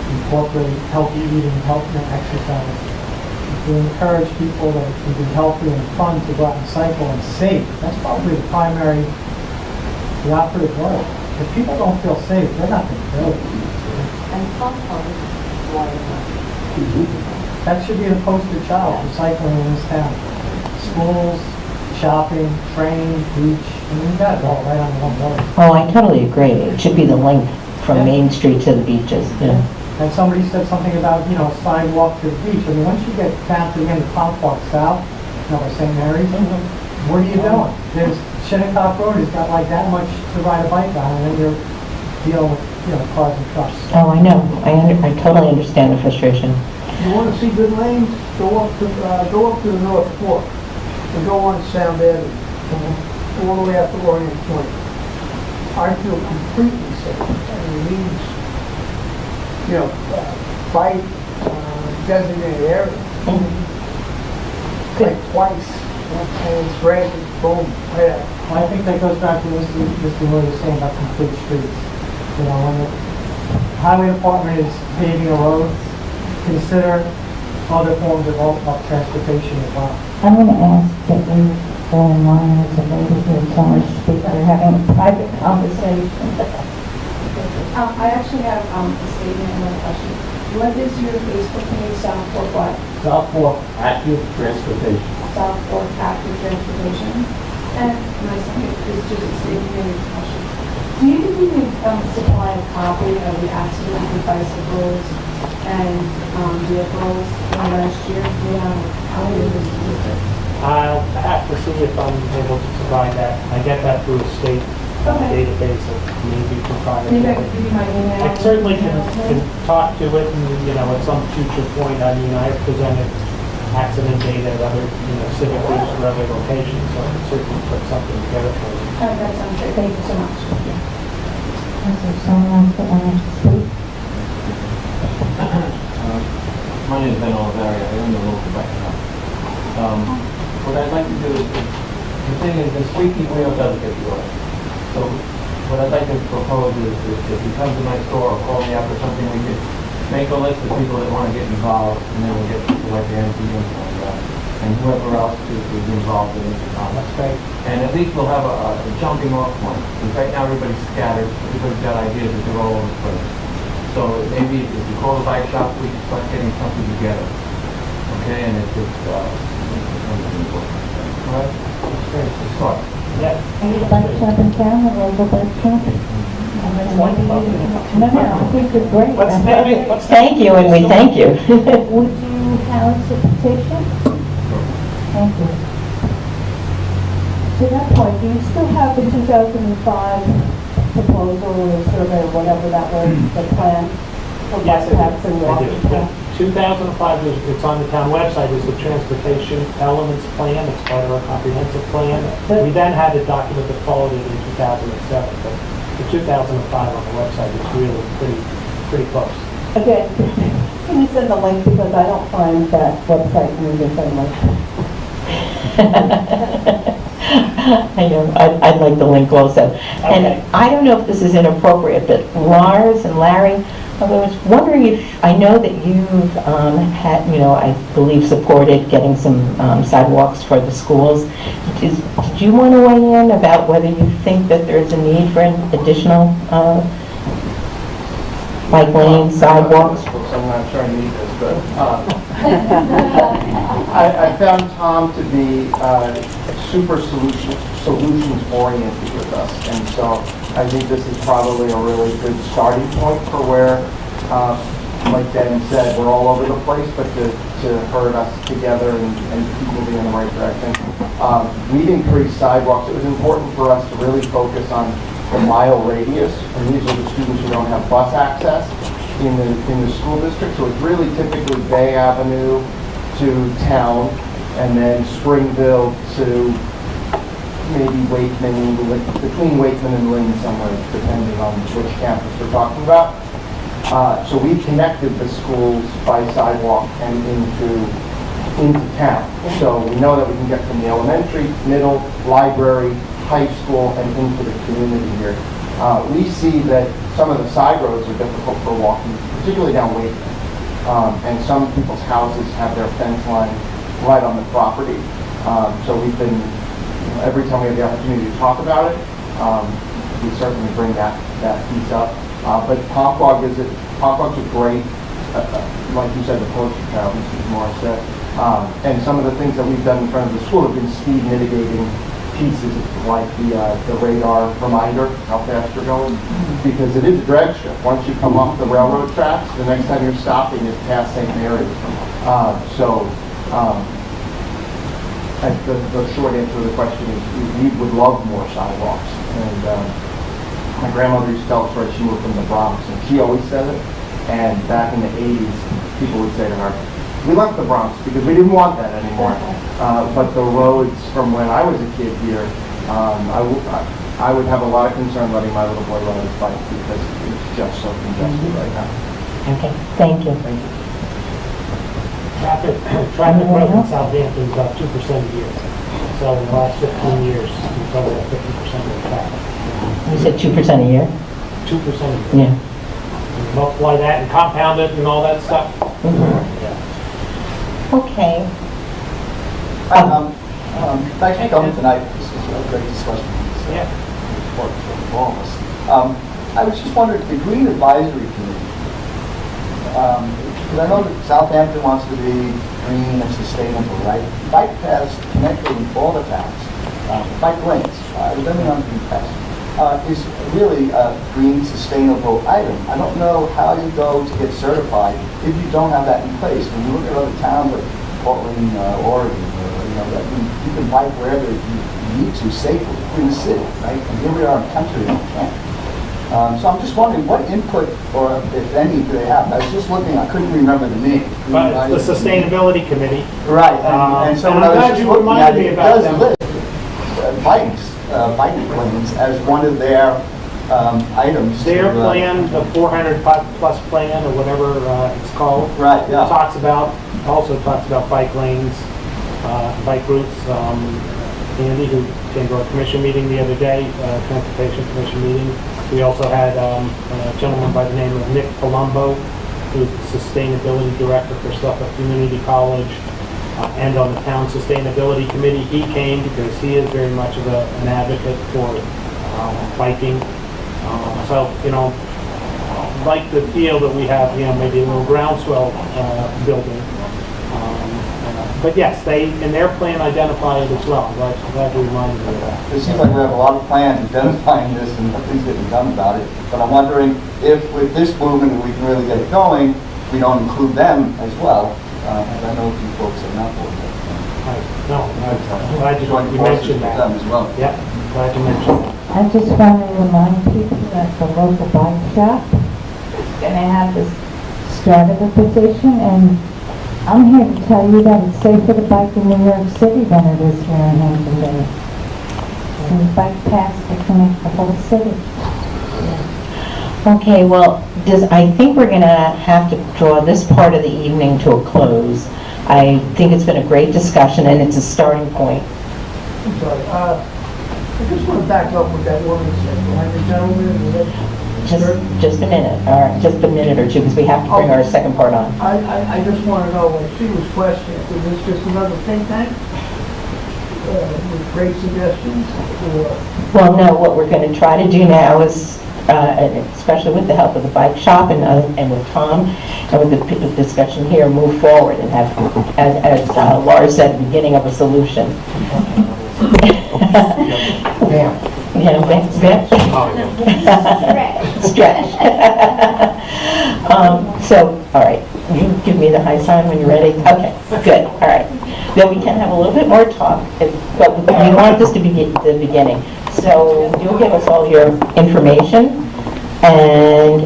Incorporate healthy eating, healthy exercise. To encourage people that it can be healthy and fun to go out and cycle and safe. That's probably the operative word. If people don't feel safe, they're not going to do it. And comfort is wonderful. That should be the poster child for cycling in this town. Schools, shopping, train, beach, you got it all right on one road. Oh, I totally agree. It should be the link from Main Street to the beaches. Yeah. And somebody said something about, sidewalk to the beach. I mean, once you get down to the end of Palm Park South, by St. Mary's, what are you doing? There's Shinnecock Road has got like that much to ride a bike on, and then you're dealing with, cars and trucks. Oh, I know. I totally understand the frustration. You want to see good lanes? Go up to the North Fork and go on Sound Avenue, all the way up to Orient Point. I feel completely safe. I mean, bike designated area. Like twice, and it's red, boom, right out. Well, I think that goes back to Mr. Neely saying about complete streets. When the highway department is paving a road, consider other forms of transportation as well. I'm going to ask that we go in line as a lady here, so much speak. We're having a private conversation. I actually have a statement and a question. What is your Facebook page, South Fork what? South Fork Active Transportation. South Fork Active Transportation. And my second is just a statement and a question. Do you think we could supply a copy of the accident with bicycles and vehicles from last year? How many of the statistics? I'll have to see if I'm able to provide that. I get that through a state database, and maybe you can find it. Maybe I could give you my email. I certainly can talk to it, and, at some future point, I mean, I've presented accident data at other, civic groups or other locations, so I can certainly put something together for you. That sounds great. Thank you so much. Is there someone else that wants to speak? My name is Ben Oliveria. I own the local bike shop. What I'd like to do is, the thing is, the squeaky wheel does get you off. So what I'd like to propose is if you come to my store or call me up or something, we could make a list of people that want to get involved, and then we'll get people like Andy and whoever else is involved in it. That's great. And at least we'll have a jumping off point. Because right now everybody's scattered, everybody's got ideas that they're all over the place. So maybe if you call the bike shop, we can start getting something together. Okay, and it's all right? That's great. Let's start. Yeah. Any bike shop in town, a local bike shop? No, I think it's great. Thank you, and we thank you. Would you house a petition? Thank you. To that point, do you still have the 2005 proposal or the survey or whatever that was, the plan for Yes, bike paths and I walking do. paths? 2005, it's on the town website, is the transportation elements plan. It's part of our comprehensive plan. We then had a document that followed it in 2007, but the 2005 on the website is really pretty close. Again, can you send the link because I don't find that website user friendly. I know, I'd like the link also. And I don't know if this is inappropriate, but Lars and Larry, I was wondering if, I know that you've had, I believe supported getting some sidewalks for the schools. Did you want to weigh in about whether you think that there's a need for an additional bike lanes, sidewalks? I'm not sure I need this, but I found Tom to be super solutions oriented with us, and so I think this is probably a really good starting point for where, like Dan said, we're all over the place, but to herd us together and people be in the right direction. We've increased sidewalks. It was important for us to really focus on the mile radius, and these are the students who don't have bus access in the school district. So it's really typically Bay Avenue to Town, and then Springville to maybe Wakeman, between Wakeman and Lynn somewhere, depending on which campus we're talking about. So we've connected the schools by sidewalk and into town. So we know that we can get from the elementary, middle, library, high school, and into the community here. We see that some of the side roads are difficult for walking, particularly down Wakeman. And some people's houses have their fence line right on the property. So we've been, every time we have the opportunity to talk about it, we certainly bring that piece up. But Pompog's are great, like you said, the poster child, Mrs. Morris said. And some of the things that we've done in front of the school have been speed mitigating pieces, like the radar reminder, how fast you're going, because it is a drag strip. Once you come off the railroad tracks, the next time you're stopping is past St. Mary's. The short answer to the question is we would love more sidewalks. And my grandmother used to tell us where she moved from the Bronx, and she always said it. And back in the 80s, people would say to her, we left the Bronx because we didn't want that anymore. But the roads from when I was a kid here, I would have a lot of concern letting my little boy ride his bike because it's just so congested right now. Okay, thank you. Thank you. Traffic growth in Southampton is about 2% a year. So in the last 15 years, we've covered 50% of the traffic. You said 2% a year? 2% a year. Yeah. And multiply that and compound it and all that stuff. Okay. Thanks for coming tonight. This was a great discussion. Yeah. For all of us. I was just wondering, the Green Advisory Committee, because I know that Southampton wants to be green and sustainable, right? Bike paths connecting all the towns, bike lanes, living on green paths, is really a green, sustainable item. I don't know how you go to get certified if you don't have that in place. When you look at other towns like Portland, Oregon, that you can bike wherever you need to safely in the city, right? And here we are in the country and we can't. So I'm just wondering what input, or if any, do they have? I was just looking, I couldn't remember the name. But it's the Sustainability Committee. Right, and so when I was just looking at it, it does list bike lanes as one of their items. Their plan, the 400 plus plan, or whatever it's called, right, yeah. also talks about bike lanes, bike routes. Andy, who came to our commission meeting the other day, Transportation Commission meeting. We also had a gentleman by the name of Nick Palumbo, who's the Sustainability Director for Suffolk Community College, and on the Town Sustainability Committee. He came because he is very much of an advocate for biking. So, I'd like to feel that we have, maybe a little groundswell building. But yes, they, in their plan, identify it as well. I'm glad you reminded me of that. It seems like we have a lot of plans identifying this and nothing's getting done about it. But I'm wondering if with this movement we can really get it going, we don't include them as well. And I know a few folks are not for it. No, I'm glad you mentioned that. Them as well. Yep, glad you mentioned that. I just want to remind people that the local bike shop is going to have this start of a petition, and I'm here to tell you that it's safer to bike in New York City than it is here in Hampton Bay. And bike paths to connect the whole city. Okay, well, I think we're going to have to draw this part of the evening to a close. I think it's been a great discussion, and it's a starting point. I'm sorry, I just want to back up with that woman said, behind the gentleman. Just a minute, all right, just a minute or two, because we have to bring our second part on. I just want to know, when she was questioning, is this just another think tank with great suggestions? Well, no, what we're going to try to do now is, especially with the help of the bike shop and with Tom, and with the discussion here, move forward and have, as Laura said, the beginning of a solution. Stretch. So, all right, you give me the high sign when you're ready. Okay, good, all right. Then we can have a little bit more talk, but we want this to be the beginning. So you'll give us all your information, and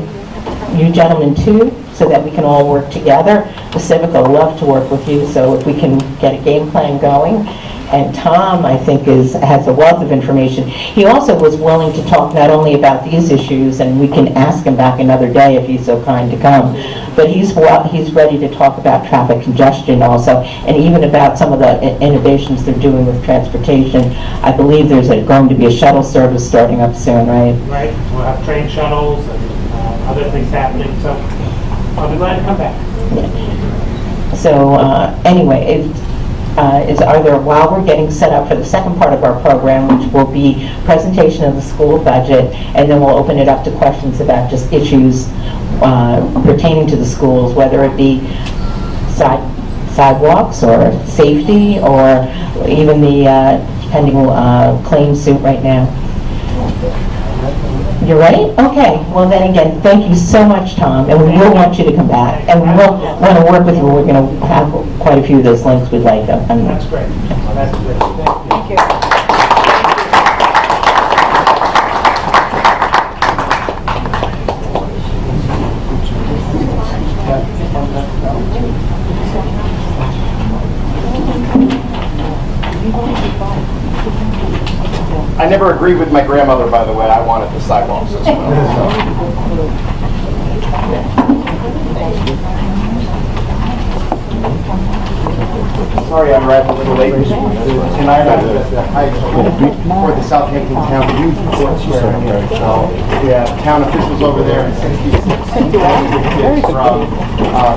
you gentlemen too, so that we can all work together. The Civic will love to work with you, so if we can get a game plan going. And Tom, I think, has a wealth of information. He also was willing to talk not only about these issues, and we can ask him back another day if he's so kind to come, but he's ready to talk about traffic congestion also, and even about some of the innovations they're doing with transportation. I believe there's going to be a shuttle service starting up soon, right? Right, we'll have train shuttles and other things happening, so I'll be glad to come back. So anyway, while we're getting set up for the second part of our program, which will be presentation of the school budget, and then we'll open it up to questions about just issues pertaining to the schools, whether it be sidewalks or safety or even the pending claim suit right now. You're ready? Okay. Well, then again, thank you so much, Tom, and we will want you to come back, and we will want to work with you. We're going to have quite a few of those links we'd like. That's great. That's great. Thank you. I never agreed with my grandmother, by the way. I wanted the sidewalks as well. Sorry, I'm arrived a little late. Tonight I'm at the high school for the Southampton Town Youth Sports Fair. So we have town officials over there and 66 kids from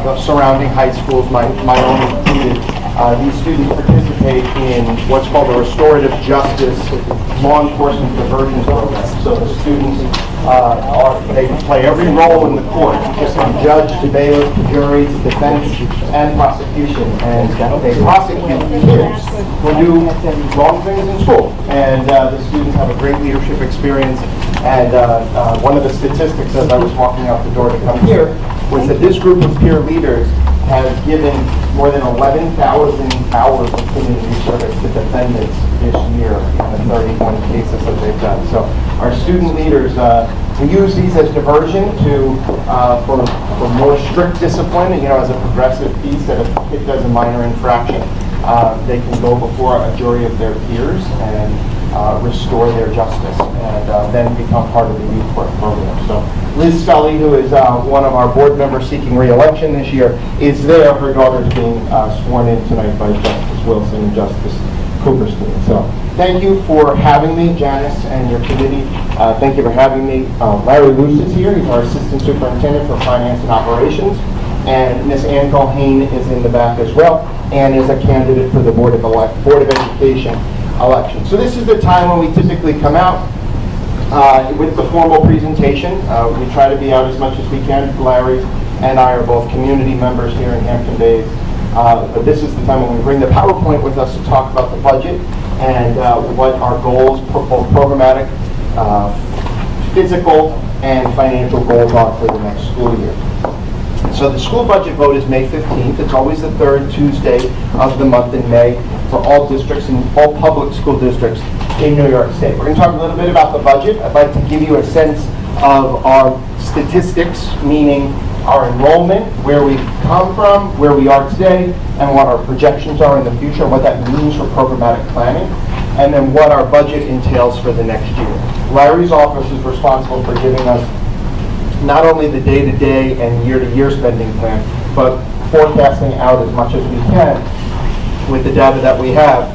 the surrounding high schools, my own included. These students participate in what's called the Restorative Justice Law Enforcement Diversion Program. So the students, they play every role in the court, from judge to bailiff to jury to defense and prosecution. And they prosecute kids who do wrong things in school. And the students have a great leadership experience. And one of the statistics as I was walking out the door to come here was that this group of peer leaders has given more than 11,000 hours of community service to defendants this year in the 31 cases that they've done. So our student leaders, we use these as diversion for more strict discipline, as a progressive piece that if a kid does a minor infraction, they can go before a jury of their peers and restore their justice and then become part of the youth court program. So Liz Scully, who is one of our board members seeking re-election this year, is there. Her daughter is being sworn in tonight by Justice Wilson and Justice Cooperstein. So thank you for having me, Janice and your committee. Thank you for having me. Larry Luce is here. He's our Assistant Superintendent for Finance and Operations. And Ms. Ann Colhane is in the back as well, and is a candidate for the Board of Education election. So this is the time when we typically come out with the formal presentation. We try to be out as much as we can. Larry and I are both community members here in Hampton Bays. But this is the time when we bring the PowerPoint with us to talk about the budget and what our goals, both programmatic, physical, and financial goals are for the next school year. So the school budget vote is May 15th. It's always the third Tuesday of the month in May for all districts and all public school districts in New York State. We're going to talk a little bit about the budget. I'd like to give you a sense of our statistics, meaning our enrollment, where we've come from, where we are today, and what our projections are in the future, and what that means for programmatic planning, and then what our budget entails for the next year. Larry's office is responsible for giving us not only the day-to-day and year-to-year spending plan, but forecasting out as much as we can with the data that we have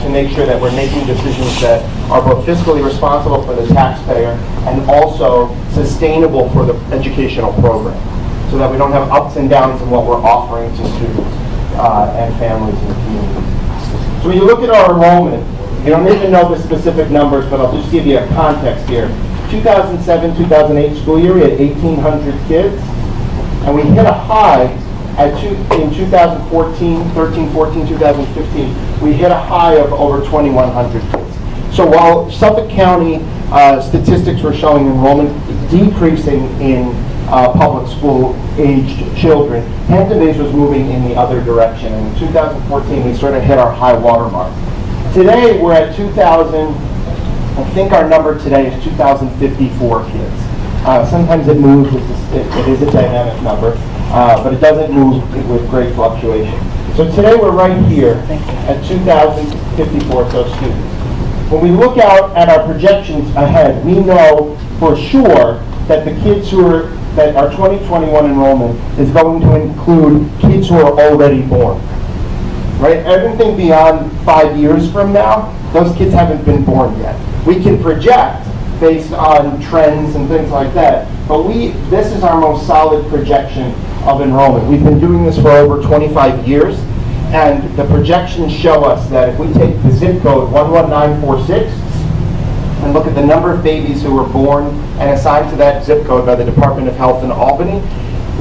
to make sure that we're making decisions that are both fiscally responsible for the taxpayer and also sustainable for the educational program, so that we don't have ups and downs in what we're offering to students and families in the community. So when you look at our enrollment, you don't need to know the specific numbers, but I'll just give you a context here. 2007-2008 school year, we had 1,800 kids, and we hit a high in 2014, 13, 14, 2015. We hit a high of over 2,100 kids. So while Suffolk County statistics were showing enrollment decreasing in public school aged children, Hampton Bays was moving in the other direction. And in 2014, we sort of hit our high water mark. Today, we're at 2,000. I think our number today is 2,054 kids. Sometimes it moves, it is a dynamic number, but it doesn't move with great fluctuation. So today we're right here at 2,054 students. When we look out at our projections ahead, we know for sure that the kids that our 2021 enrollment is going to include kids who are already born. Right? Everything beyond 5 years from now, those kids haven't been born yet. We can project based on trends and things like that, but this is our most solid projection of enrollment. We've been doing this for over 25 years, and the projections show us that if we take the zip code 11946 and look at the number of babies who were born and assigned to that zip code by the Department of Health in Albany,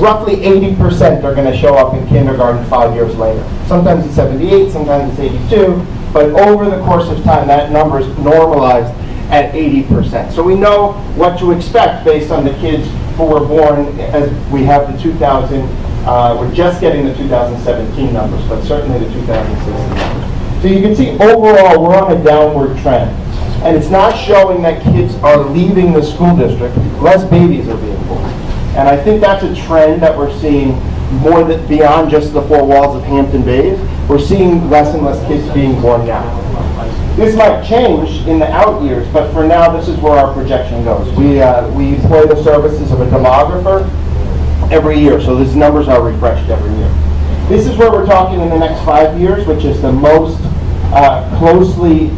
roughly 80% are going to show up in kindergarten 5 years later. Sometimes it's 78, sometimes it's 82, but over the course of time, that number is normalized at 80%. So we know what to expect based on the kids who were born, as we have the 2000, we're just getting the 2017 numbers, but certainly the 2016 numbers. So you can see overall we're on a downward trend. And it's not showing that kids are leaving the school district, less babies are being born. And I think that's a trend that we're seeing more beyond just the four walls of Hampton Bays. We're seeing less and less kids being born now. This might change in the out years, but for now, this is where our projection goes. We employ the services of a demographer every year, so these numbers are refreshed every year. This is where we're talking in the next 5 years, which is the most closely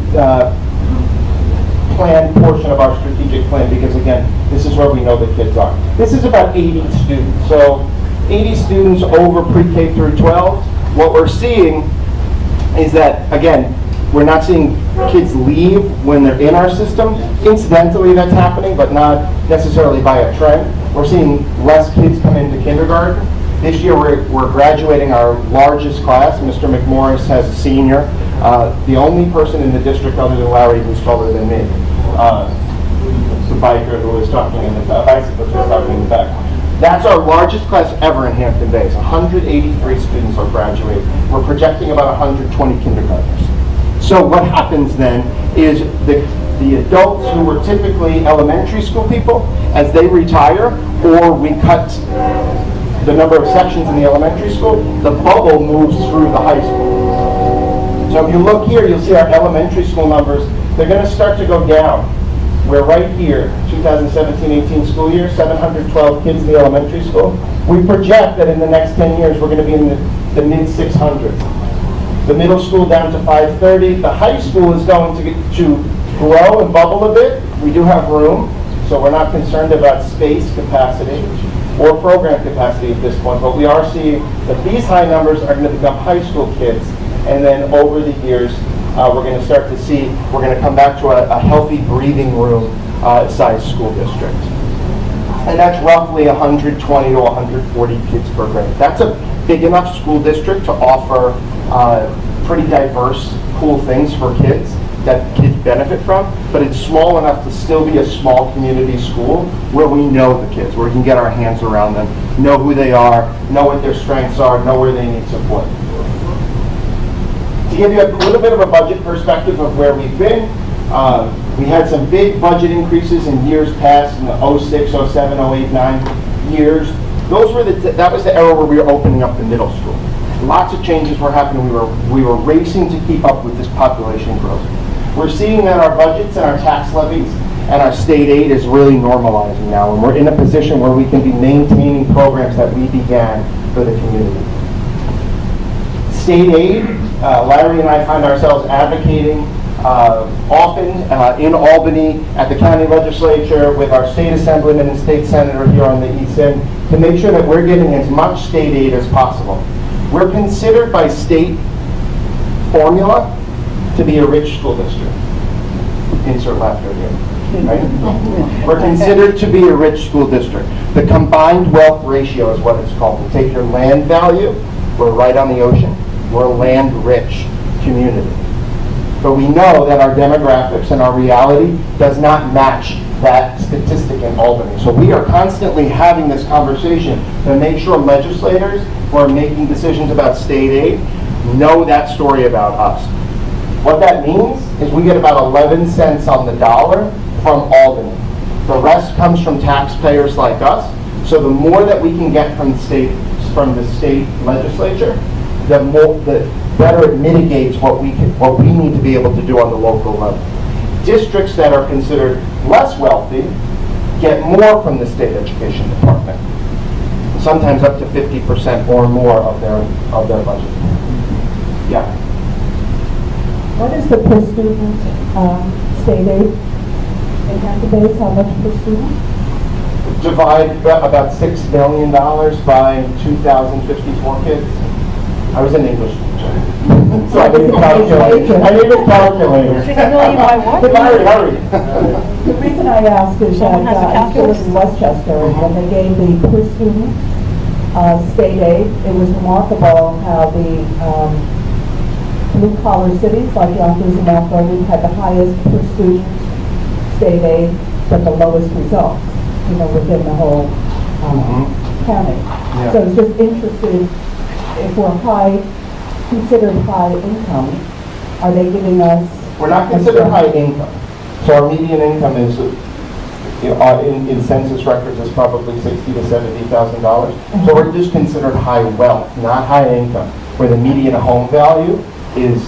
planned portion of our strategic plan, because again, this is where we know the kids are. This is about 80 students. So 80 students over pre-K through 12. What we're seeing is that, again, we're not seeing kids leave when they're in our system. Incidentally, that's happening, but not necessarily by a trend. We're seeing less kids come into kindergarten. This year, we're graduating our largest class. Mr. McMorris has a senior. The only person in the district other than Larry who's taller than me. The biker who was talking in the bicyclist who was talking in the back. That's our largest class ever in Hampton Bays. 183 students are graduating. We're projecting about 120 kindergartners. So what happens then is the adults who were typically elementary school people, as they retire, or we cut the number of sections in the elementary school, the bubble moves through the high school. So if you look here, you'll see our elementary school numbers. They're going to start to go down. We're right here, 2017-18 school year, 712 kids in the elementary school. We project that in the next 10 years, we're going to be in the mid-600s. The middle school down to 530. The high school is going to grow and bubble a bit. We do have room, so we're not concerned about space capacity or program capacity at this point, but we are seeing that these high numbers are going to become high school kids, and then over the years, we're going to start to see, we're going to come back to a healthy breathing room size school district. And that's roughly 120 to 140 kids per grade. That's a big enough school district to offer pretty diverse, cool things for kids that kids benefit from, but it's small enough to still be a small community school where we know the kids, where we can get our hands around them, know who they are, know what their strengths are, know where they need support. To give you a little bit of a budget perspective of where we've been, we had some big budget increases in years past, in the 06, 07, 08, 09 years. That was the era where we were opening up the middle school. Lots of changes were happening. We were racing to keep up with this population growth. We're seeing that our budgets and our tax levies and our state aid is really normalizing now, and we're in a position where we can be maintaining programs that we began for the community. State aid, Larry and I find ourselves advocating often in Albany at the county legislature with our state assemblyman and state senator here on the East End to make sure that we're getting as much state aid as possible. We're considered by state formula to be a rich school district. Insert laughter here. Right? We're considered to be a rich school district. The combined wealth ratio is what it's called. To take your land value, we're right on the ocean. We're a land-rich community. But we know that our demographics and our reality does not match that statistic in Albany. So we are constantly having this conversation to make sure legislators who are making decisions about state aid know that story about us. What that means is we get about 11 cents on the dollar from Albany. The rest comes from taxpayers like us. So the more that we can get from the state legislature, the better it mitigates what we need to be able to do on the local level. Districts that are considered less wealthy get more from the state education department, sometimes up to 50% or more of their budget. Yeah. What is the per student state aid in Hampton Bays? How much per student? Divide about $6 million by 2,054 kids. I was an English teacher, so I need a calculator. $6 million by what? Hurry. The reason I ask is Someone has a that I used to live in Westchester, and when they gave the per student state aid, it was remarkable how the blue-collar cities like Yonkers and Mount Vernon had the highest per student state aid, but the lowest results, within the whole county. Yeah. So I was just interested, if we're considered high income, are they giving us? We're not considered high income. So our median income is, in census records, is probably $60,000 to $70,000. So we're just considered high wealth, not high income, where the median home value is,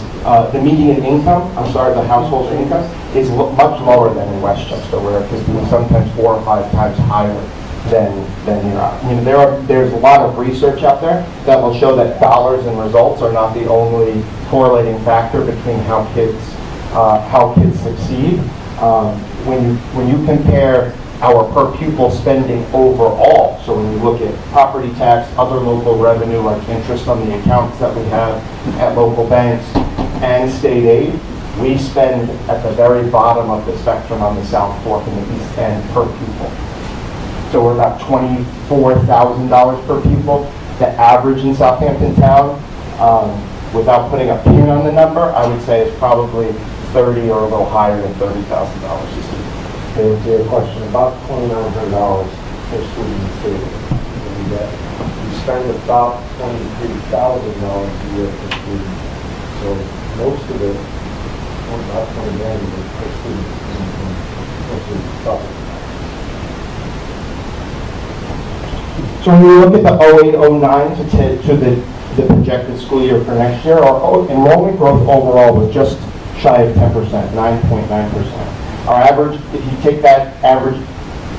the median income, the household income, is much lower than in Westchester, where it could be sometimes 4 or 5 times higher than here. I mean, there's a lot of research out there that will show that dollars and results are not the only correlating factor between how kids succeed. When you compare our per pupil spending overall, so when you look at property tax, other local revenue like interest on the accounts that we have at local banks, and state aid, we spend at the very bottom of the spectrum on the South Fork and the East End per pupil. So we're about $24,000 per pupil. The average in Southampton town, without putting a pin on the number, I would say is probably $30,000 or a little higher than $30,000 a student. To answer your question, about $2,900 per student in state aid. We spend about $23,000 a year per student. So most of it, about $20,000 per student, mostly property. So when you look at the 08-09 to the projected school year for next year, our enrollment growth overall was just shy of 10%, 9.9%. Our average, if you take that average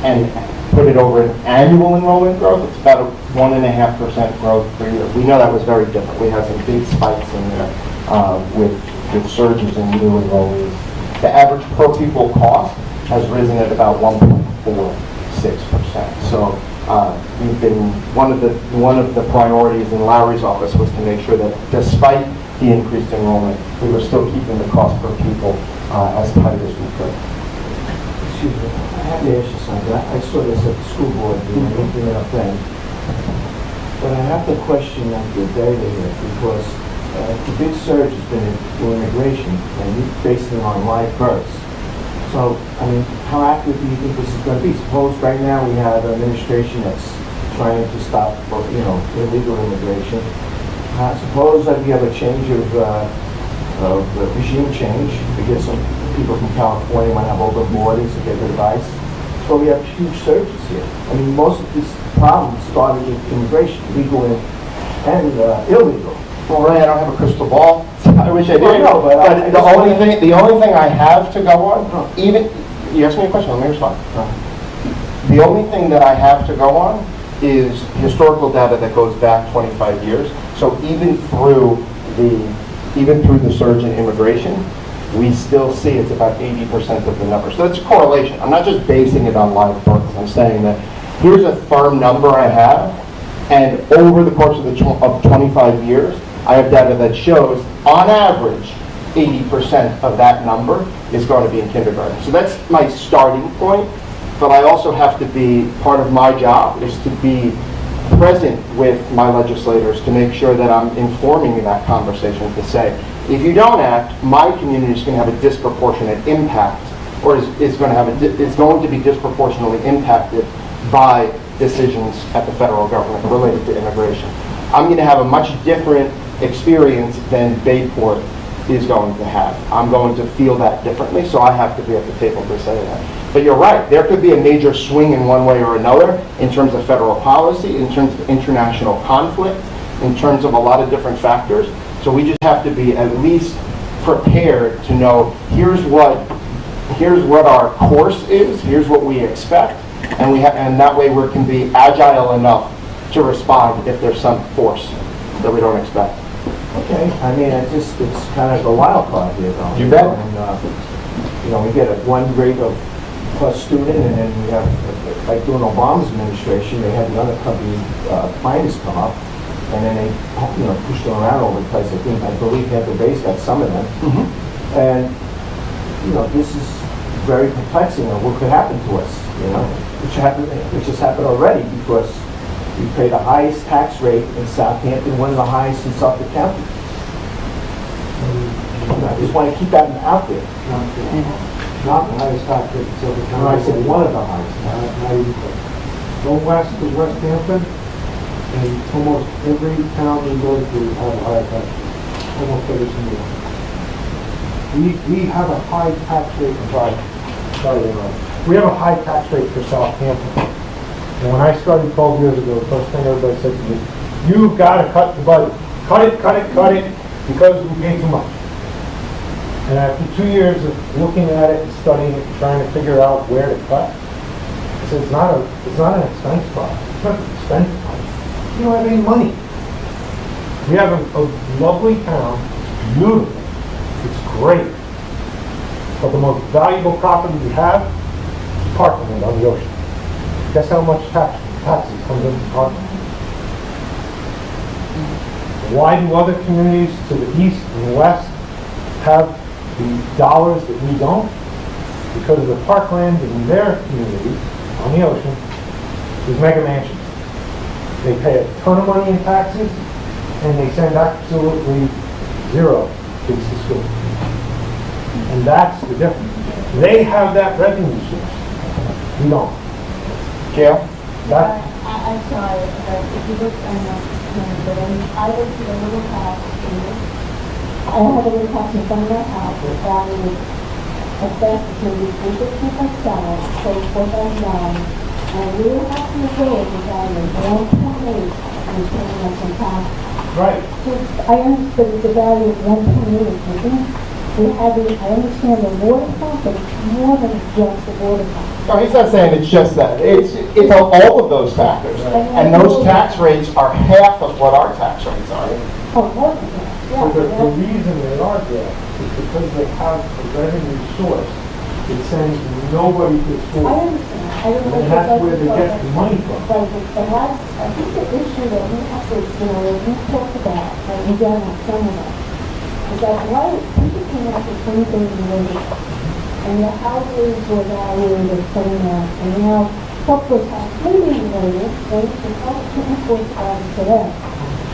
and put it over an annual enrollment growth, it's about a 1.5% growth per year. We know that was very different. We had some big spikes in there with surges in new enrollees. The average per pupil cost has risen at about 1.46%. So we've been one of the priorities in Larry's office was to make sure that despite the increased enrollment, we were still keeping the cost per pupil as tight as we could. Excuse me, I have to ask you something. I saw this at the school board meeting up then. But I have to question your data here because the big surge has been in immigration and you based it on live births. So, I mean, how accurate do you think this is going to be? Suppose right now we have an administration that's trying to stop, illegal immigration. Suppose that we have a change of regime change. We get some people from California might have open borders to get rid of ICE. So we have huge surges here. I mean, most of this problem started with immigration, legal and illegal. Well, Ray, I don't have a crystal ball. I wish I did. Well, no, but the only thing I have to go on, even you asked me a question, let me respond. The only thing that I have to go on is historical data that goes back 25 years. So even through the surge in immigration, we still see it's about 80% of the number. So that's a correlation. I'm not just basing it on live births. I'm saying that here's a firm number I have, and over the course of 25 years, I have data that shows, on average, 80% of that number is going to be in kindergarten. So that's my starting point, but I also have to be, part of my job is to be present with my legislators to make sure that I'm informing that conversation to say, if you don't act, my community is going to have a disproportionate impact, or is going to be disproportionately impacted by decisions at the federal government related to immigration. I'm going to have a much different experience than Bayport is going to have. I'm going to feel that differently, so I have to be at the table to say that. But you're right, there could be a major swing in one way or another in terms of federal policy, in terms of international conflict, in terms of a lot of different factors. So we just have to be at least prepared to know, here's what our course is, here's what we expect, and that way we can be agile enough to respond if there's some force that we don't expect. Okay, I mean, it's kind of a wild card here, though. You bet. And, we get one grade of plus student, and then we have, like during Obama's administration, they had the unaccompanied minors come up, and then they, pushed them around all over the place. I believe Hampton Bay's got some of them. Mm-hmm. And, this is very perplexing of what could happen to us, which has happened already because we pay the highest tax rate in Southampton, one of the highest in Suffolk County. I just want to keep that out there. Not the highest tax rate in Suffolk County. No, I said one of the highest. Go west to West Hampton, and almost every town we go to has a higher tax rate. Almost every single one. We have a high tax rate. We have a high tax rate for Southampton. And when I started 12 years ago, the first thing everybody said to me, you've got to cut the budget. Cut it, because we pay too much. And after 2 years of looking at it and studying it and trying to figure out where to cut, I said, it's not an expense problem. It's not an expense problem. You don't have any money. We have a lovely town. It's beautiful. It's great. But the most valuable property we have is parking land on the ocean. Guess how much taxes comes into parking? Why do other communities to the east and west have the dollars that we don't? Because of the parkland in their community on the ocean is mega mansions. They pay a ton of money in taxes and they send absolutely zero kids to school. And that's the difference. They have that revenue source. We don't. Gail? I'm sorry, but if you look, I'm not, but I live in a little house here. I have a little house in front of my house, and value is estimated $3,200, so $4,000. And we will have to pay the value of 1.8 and paying us some tax. Right. I understand it's a value of 1.8, I understand the water pump, but it's more than just the water pump. No, he's not saying it's just that. It's all of those factors. And those tax rates are half of what our tax rates are. Oh, more than that, yeah. So the reason they are there is because they have a revenue source that sends nobody to school. I understand. And that's where they get the money from. Right, but I think the issue that we have to, that we talked about, like we done on some of that, is that why people came up with 20 things later, and the houses were valued at 20 now, and now couples have 3 million later, right, the couple can afford to buy it today.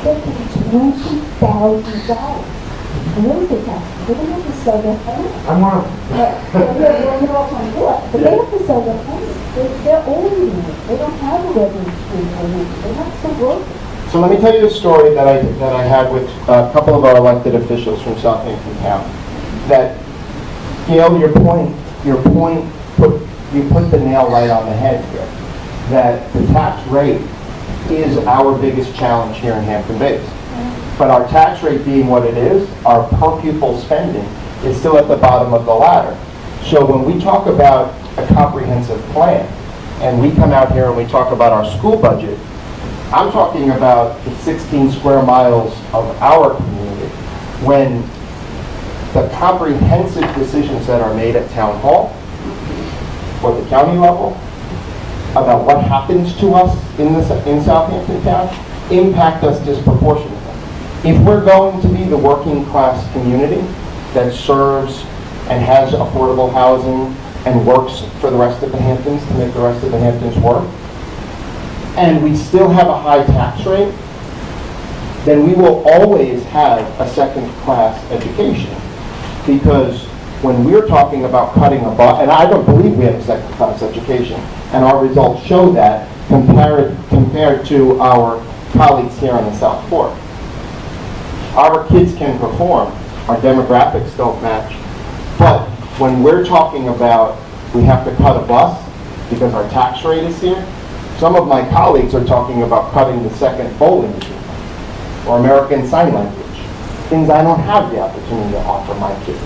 They pay $20,000. And those are taxes. They don't have to sell their home. I'm one of You're all on board, but they have to sell their home. They're older than it. They don't have a revenue stream. They're not so broken. So let me tell you a story that I had with a couple of our elected officials from Southampton County. That, Gail, you put the nail right on the head here. That the tax rate is our biggest challenge here in Hampton Bays. But our tax rate being what it is, our per pupil spending is still at the bottom of the ladder. So when we talk about a comprehensive plan, and we come out here and we talk about our school budget, I'm talking about the 16 square miles of our community, when the comprehensive decisions that are made at town hall, or the county level, about what happens to us in Southampton Town, impact us disproportionately. If we're going to be the working class community that serves and has affordable housing and works for the rest of the Hamptons to make the rest of the Hamptons work, and we still have a high tax rate, then we will always have a second-class education. Because when we're talking about cutting a budget, and I don't believe we have a second-class education, and our results show that compared to our colleagues here on the South Fork. Our kids can perform, our demographics don't match, but when we're talking about we have to cut a bus because our tax rate is here, some of my colleagues are talking about cutting the second bowling machine. or American Sign Language, things I don't have the opportunity to offer my kids.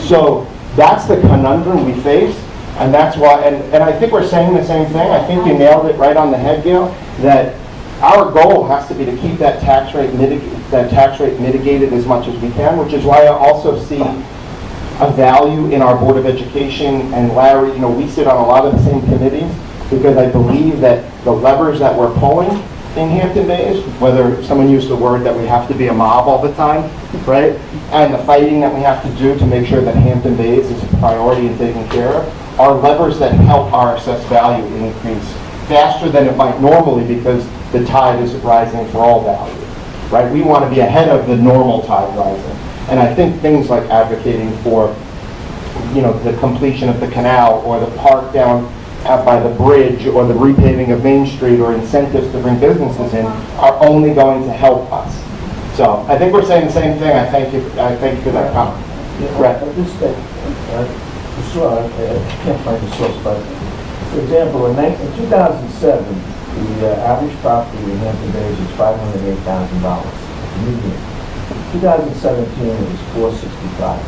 So that's the conundrum we face, and that's why, and I think we're saying the same thing. I think you nailed it right on the head, Gail, that our goal has to be to keep that tax rate mitigated as much as we can, which is why I also see a value in our Board of Education and Larry. You know, we sit on a lot of the same committees because I believe that the levers that we're pulling in Hampton Bays, whether someone used the word that we have to be a mob all the time, right? And the fighting that we have to do to make sure that Hampton Bays is a priority and taken care of, are levers that help our assessed value increase faster than it might normally because the tide is rising for all value, right? We want to be ahead of the normal tide rising. And I think things like advocating for, you know, the completion of the canal or the park down out by the bridge or the repaving of Main Street or incentives to bring businesses in are only going to help us. So I think we're saying the same thing. I thank you for that comment. Right. For sure, I can't find the source, but for example, in 2007, the average property in Hampton Bays was $508,000 median. 2017 it was $465,000.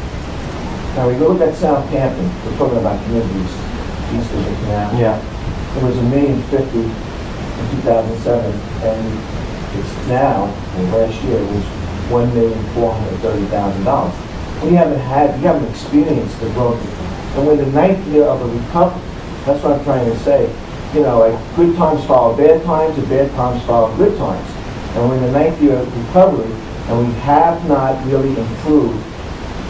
Now we go look at Southampton. We're talking about communities east of the canal. Yeah. It was $1,050,000 in 2007, and it's now, and last year, it was $1,430,000. We haven't experienced the growth, and we're in the 9th year of a recovery. That's what I'm trying to say. You know, like good times follow bad times, and bad times follow good times. And we're in the 9th year of recovery, and we have not really improved.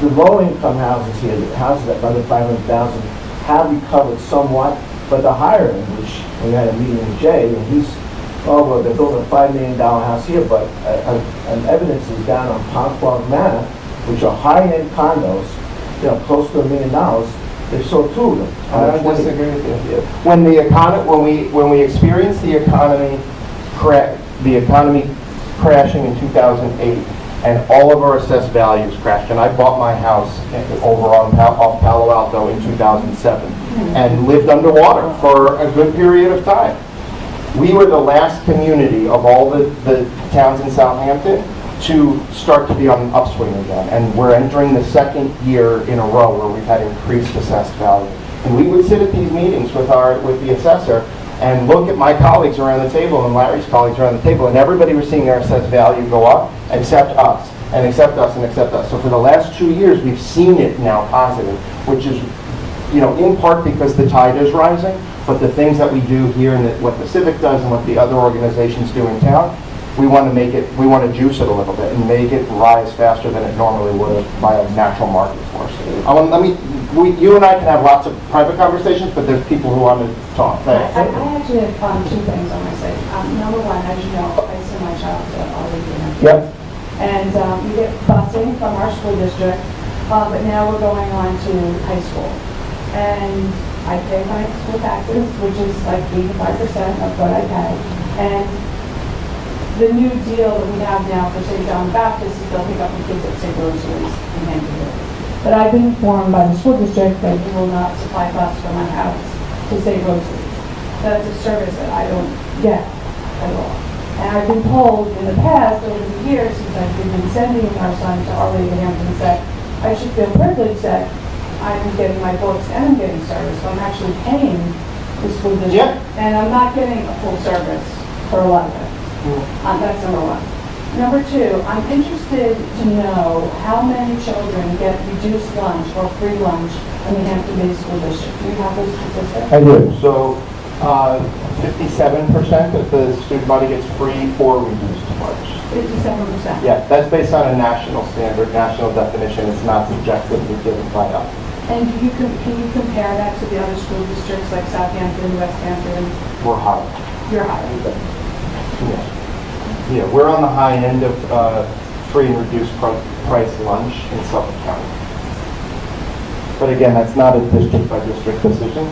The low-income houses here, the houses at under $500,000, have recovered somewhat, but the higher end, which we had a meeting with Jay, and he's, oh, well, they're building a $5 million house here, but an evidence is down on Ponquag Manor, which are high-end condos, you know, close to $1 million. They sold 2 of them. I disagree with you. When we experienced the economy crashing in 2008, and all of our assessed values crashed, and I bought my house over off Palo Alto in 2007, and lived underwater for a good period of time. We were the last community of all the towns in Southampton to start to be on an upswing again, and we're entering the 2nd year in a row where we've had increased assessed value. And we would sit at these meetings with the assessor and look at my colleagues around the table and Larry's colleagues around the table, and everybody was seeing their assessed value go up, except us, and except us, and except us. So for the last 2 years, we've seen it now positive, which is, you know, in part because the tide is rising, but the things that we do here and what the Civic does and what the other organizations do in town, we want to juice it a little bit and make it rise faster than it normally would by a natural market force. You and I can have lots of private conversations, but there's people who want to talk. I actually have 2 things on my site. Number one, as you know, I send my child to Arlington. Yep. And we get busing from our school district, but now we're going on to high school. And I pay my school taxes, which is like 85% of what I pay. And the new deal that we have now for St. John the Baptist is they'll pick up the kids at St. Rosalie's in Hampton. But I've been informed by the school district that we will not supply bus from my house to St. Rosalie's. That's a service that I don't get at all. And I've been told in the past, over the years, since I've been sending our son to Arlington Hampton, that I should feel privileged that I'm getting my books and I'm getting service. So I'm actually paying the school district, and I'm not getting a full service for a lot of it. That's number one. Number 2, I'm interested to know how many children get reduced lunch or free lunch in the Hampton Bays School District. Do you have those statistics? I do. So 57% of the student body gets free or reduced lunch. 57%? Yeah, that's based on a national standard, national definition. It's not subjectively given by us. And can you compare that to the other school districts like Southampton, West Hampton? We're higher. You're higher. Yeah, we're on the high end of free and reduced price lunch in Suffolk County. But again, that's not a district by district decision.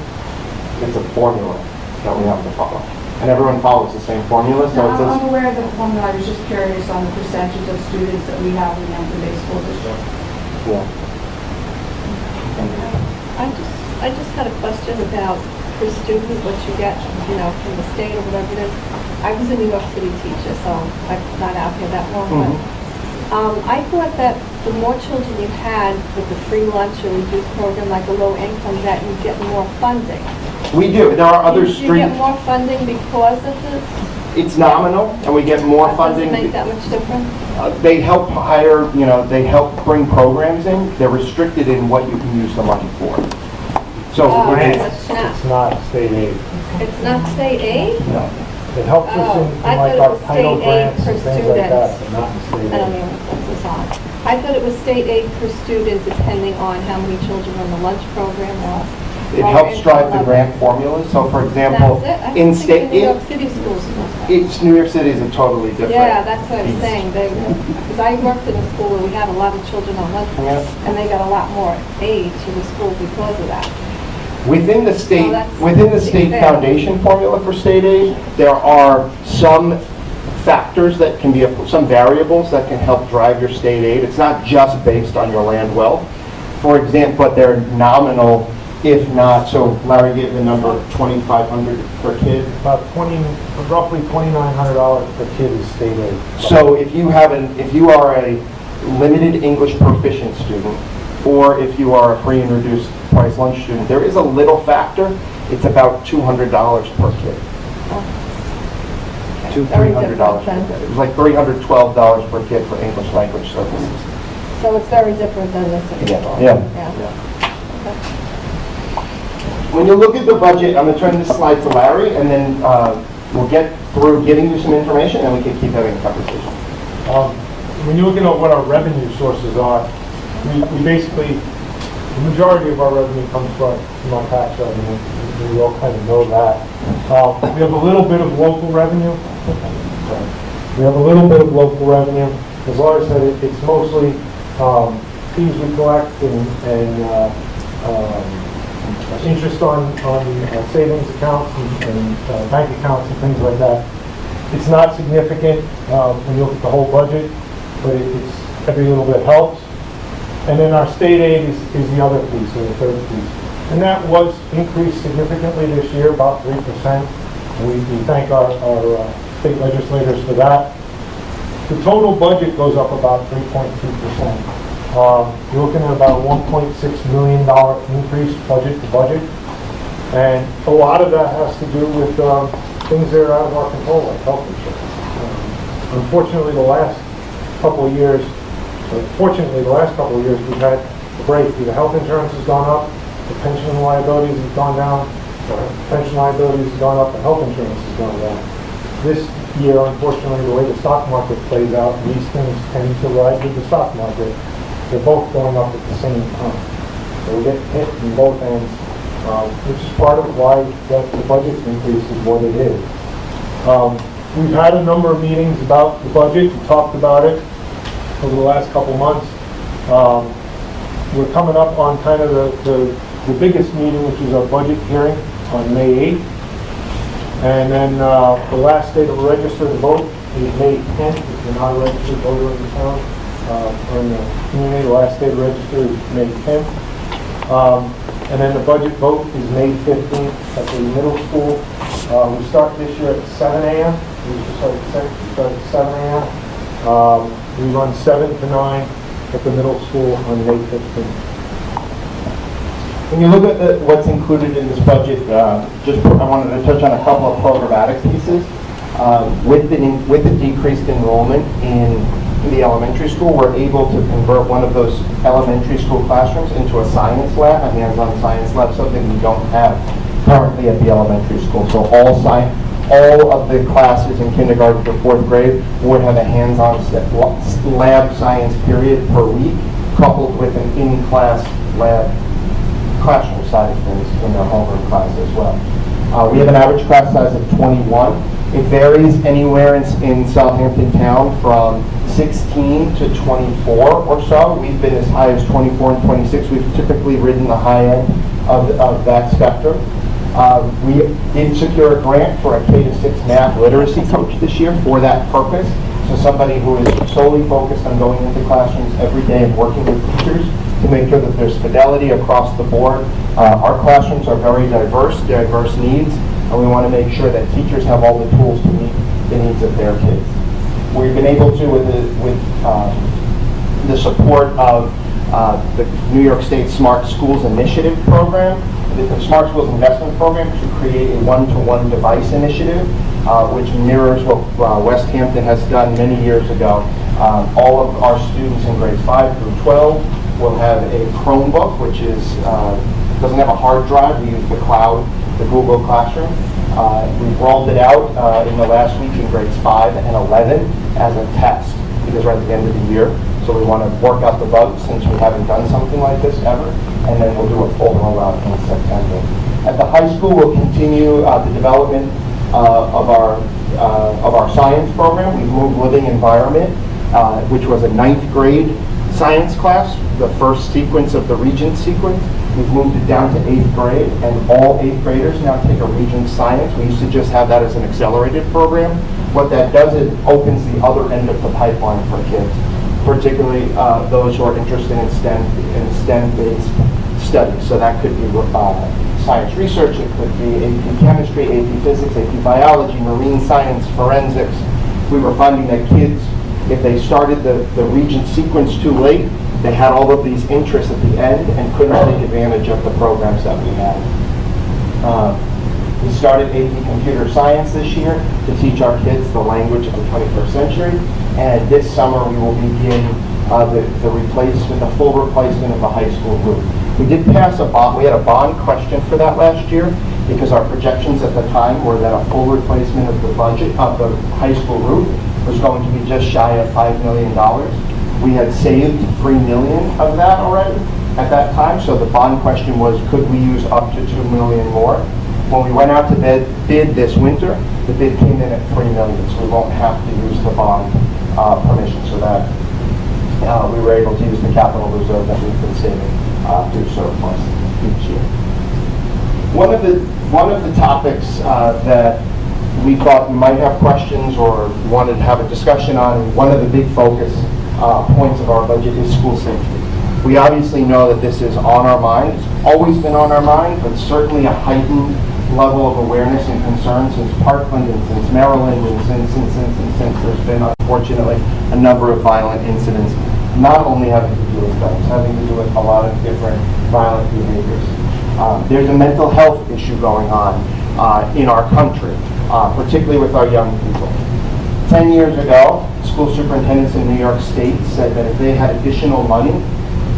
It's a formula that we have to follow. And everyone follows the same formula. So I'm aware of the formula. I was just curious on the percentage of students that we have in the Hampton Bays School District. Yeah. I just had a question about per student, what you get, you know, from the state or whatever it is. I was a New York City teacher, so I'm not out here that long, but I thought that the more children you had with the free lunch or reduced program, like a low income, that you get more funding. We do. There are other You streets. get more funding because of the... It's nominal, and we get more funding. Does it make that much difference? They help hire, they help bring programs in. They're restricted in what you can use the money for. So It's not state aid. It's not state aid? No. It helps us in I like thought it our was title state aid grants per and things like that, student. but not in state I don't aid. even know what this on. I thought it was state aid per student depending on how many children are in the lunch program or... It helps drive the grant formula. So, for example, That's it? in I think state, the New York City schools. it's New York City is a totally different. Yeah, that's what I'm beast. saying. Because I worked in a school where we had a lot of children on lunch, and they got a lot more aid to the school because of that. Within the state, that's within the state fair. foundation formula for state aid, there are some factors that can be, some variables that can help drive your state aid. It's not just based on your land wealth. For example, but they're nominal, if not, so Larry gave the number $2,500 per kid. About roughly $2,900 per kid is state aid. So if you are a limited English proficient student, or if you are a free and reduced price lunch student, there is a little factor. It's about $200 per kid. $300 per kid. It was like $312 per kid for English language services. So it's very different than the city school. Yeah. When you look at the budget, I'm going to turn this slide to Larry, and then we'll get through giving you some information, and we can keep having a conversation. When you look at what our revenue sources are, we basically, the majority of our revenue comes from our tax revenue. We all kind of know that. We have a little bit of local revenue. As Laura said, it's mostly fees we collect and interest on savings accounts and bank accounts and things like that. It's not significant when you look at the whole budget, but it's every little bit helps. And then our state aid is the other piece, or the third piece. And that was increased significantly this year, about 3%. We thank our state legislators for that. The total budget goes up about 3.2%. You're looking at about a $1.6 million increase budget to budget. And a lot of that has to do with things that are out of our control, like health insurance. Unfortunately, the last couple of years, we've had a break. The health insurance has gone up, the pension liabilities have gone down, pension liabilities have gone up, and health insurance has gone down. This year, unfortunately, the way the stock market plays out, these things tend to ride with the stock market. They're both going up at the same time. So we get hit from both ends, which is part of why the budget increase is what it is. We've had a number of meetings about the budget. We talked about it over the last couple months. We're coming up on kind of the biggest meeting, which is our budget hearing on May 8th. And then the last day to register to vote is May 10th. If you're not a registered voter in the town or in the community, the last day to register is May 10th. And then the budget vote is May 15th at the middle school. We start this year at 7 a.m. We start at 7 a.m. We run 7 to 9 at the middle school on May 15th. When you look at what's included in this budget, I wanted to touch on a couple of programmatic pieces. With the decreased enrollment in the elementary school, we're able to convert one of those elementary school classrooms into a science lab, a hands-on science lab, something we don't have currently at the elementary school. So all of the classes in kindergarten to 4th grade would have a hands-on lab science period per week, coupled with an in-class lab classroom side of things in their homeroom class as well. We have an average class size of 21. It varies anywhere in Southampton town from 16 to 24 or so. We've been as high as 24 and 26. We've typically ridden the high end of that spectrum. We did secure a grant for a K-6 math literacy coach this year for that purpose. So somebody who is solely focused on going into classrooms every day and working with teachers to make sure that there's fidelity across the board. Our classrooms are very diverse needs. and we want to make sure that teachers have all the tools to meet the needs of their kids. We've been able to, with the support of the New York State Smart Schools Initiative program, the Smart Schools Investment Program, to create a one-to-one device initiative, which mirrors what West Hampton has done many years ago. All of our students in grades 5 through 12 will have a Chromebook, which doesn't have a hard drive. We use the cloud, the Google Classroom. We've rolled it out in the last week in grades 5 and 11 as a test, because we're at the end of the year. So we want to work out the bugs, since we haven't done something like this ever, and then we'll do a full rollout in September. At the high school, we'll continue the development of our science program. We've moved Living Environment, which was a 9th grade science class, the first sequence of the Regent sequence. We've moved it down to 8th grade, and all 8th graders now take a Regent Science. We used to just have that as an accelerated program. What that does is opens the other end of the pipeline for kids, particularly those who are interested in STEM-based studies. So that could be science research, it could be AP chemistry, AP physics, AP biology, marine science, forensics. We were finding that kids, if they started the Regent sequence too late, they had all of these interests at the end and couldn't take advantage of the programs that we had. We started AP Computer Science this year to teach our kids the language of the 21st century, and this summer we will begin the full replacement of the high school roof. We did pass we had a bond question for that last year, because our projections at the time were that a full replacement of the budget of the high school roof was going to be just shy of $5 million. We had saved $3 million of that already at that time, so the bond question was, could we use up to $2 million more? When we went out to bid this winter, the bid came in at $3 million, so we won't have to use the bond permission, so that we were able to use the capital reserve that we've been saving through surplus each year. One of the topics that we thought you might have questions or wanted to have a discussion on, and one of the big focus points of our budget is school safety. We obviously know that this is on our mind. It's always been on our mind, but certainly a heightened level of awareness and concern since Parkland and since Maryland, and since there's been, unfortunately, a number of violent incidents, not only having to do with guns, having to do with a lot of different violent behaviors. There's a mental health issue going on in our country, particularly with our young people. 10 years ago, school superintendents in New York State said that if they had additional money,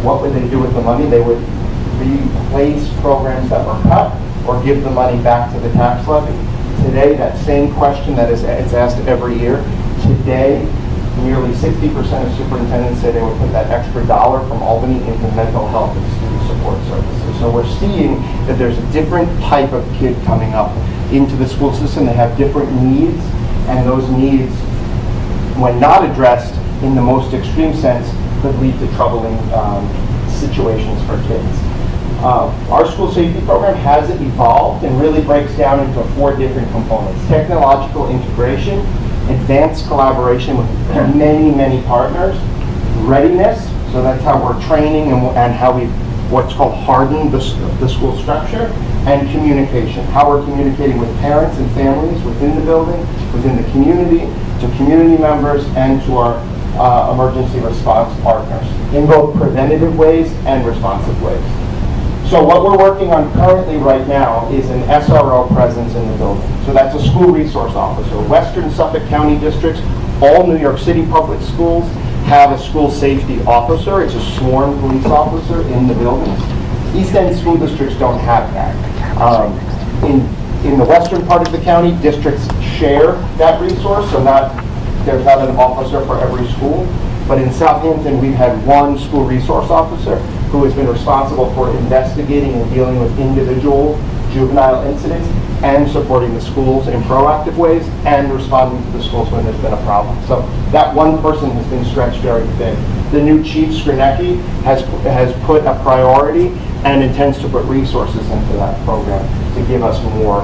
what would they do with the money? They would replace programs that were cut or give the money back to the tax levy. Today, that same question that is asked every year, today, nearly 60% of superintendents say they would put that extra dollar from Albany into mental health and student support services. So we're seeing that there's a different type of kid coming up into the school system. They have different needs, and those needs, when not addressed in the most extreme sense, could lead to troubling situations for kids. Our school safety program has evolved and really breaks down into 4 different components: technological integration, advanced collaboration with many partners, readiness, so that's how we're training and how we've what's called hardened the school structure, and communication, how we're communicating with parents and families within the building, within the community, to community members, and to our emergency response partners in both preventative ways and responsive ways. So what we're working on currently right now is an SRO presence in the building. So that's a school resource officer. Western Suffolk County districts, all New York City public schools have a school safety officer. It's a sworn police officer in the buildings. East End school districts don't have that. In the western part of the county, districts share that resource, so there's not an officer for every school. But in Southampton, we've had one school resource officer who has been responsible for investigating and dealing with individual juvenile incidents and supporting the schools in proactive ways and responding to the schools when there's been a problem. So that one person has been stretched very thin. The new chief, Skrinecki, has put a priority and intends to put resources into that program to give us more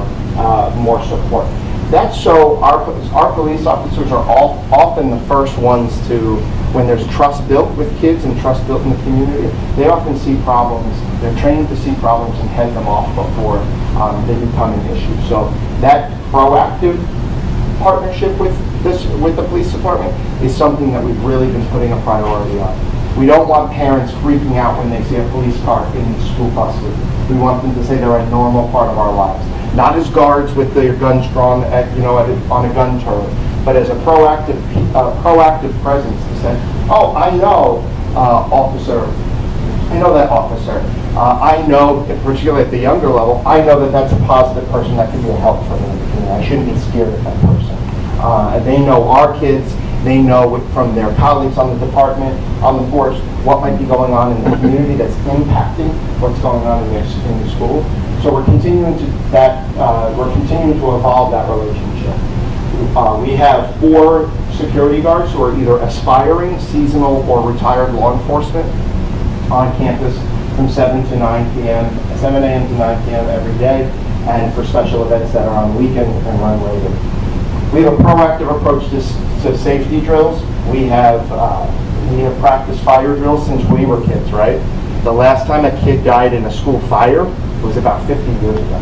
support. That's so our police officers are often the first ones to, when there's trust built with kids and trust built in the community, they often see problems. They're trained to see problems and head them off before they become an issue. So that proactive partnership with the police department is something that we've really been putting a priority on. We don't want parents freaking out when they see a police car in the school bus. We want them to say they're a normal part of our lives. Not as guards with their guns drawn on a gun turret, but as a proactive presence to say, oh, I know officer, I know that officer. I know, particularly at the younger level, I know that that's a positive person that can be a help for me. I shouldn't be scared of that person. And they know our kids. They know from their colleagues on the department, on the force, what might be going on in the community that's impacting what's going on in the school. So we're continuing to evolve that relationship. We have 4 security guards who are either aspiring, seasonal, or retired law enforcement on campus from 7 to 9 p.m., 7 a.m. to 9 p.m. every day, and for special events that are on weekends and run later. We have a proactive approach to safety drills. We have practiced fire drills since we were kids, right? The last time a kid died in a school fire was about 50 years ago.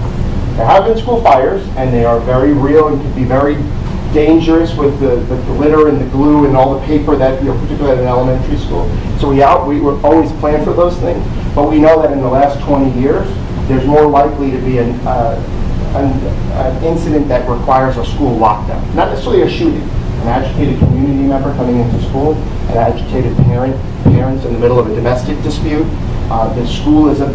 There have been school fires, and they are very real and can be very dangerous with the glitter and the glue and all the paper that, particularly at an elementary school. So we would always plan for those things, but we know that in the last 20 years, there's more likely to be an incident that requires a school lockdown. Not necessarily a shooting, an agitated community member coming into school, an agitated parents in the middle of a domestic dispute. The school is a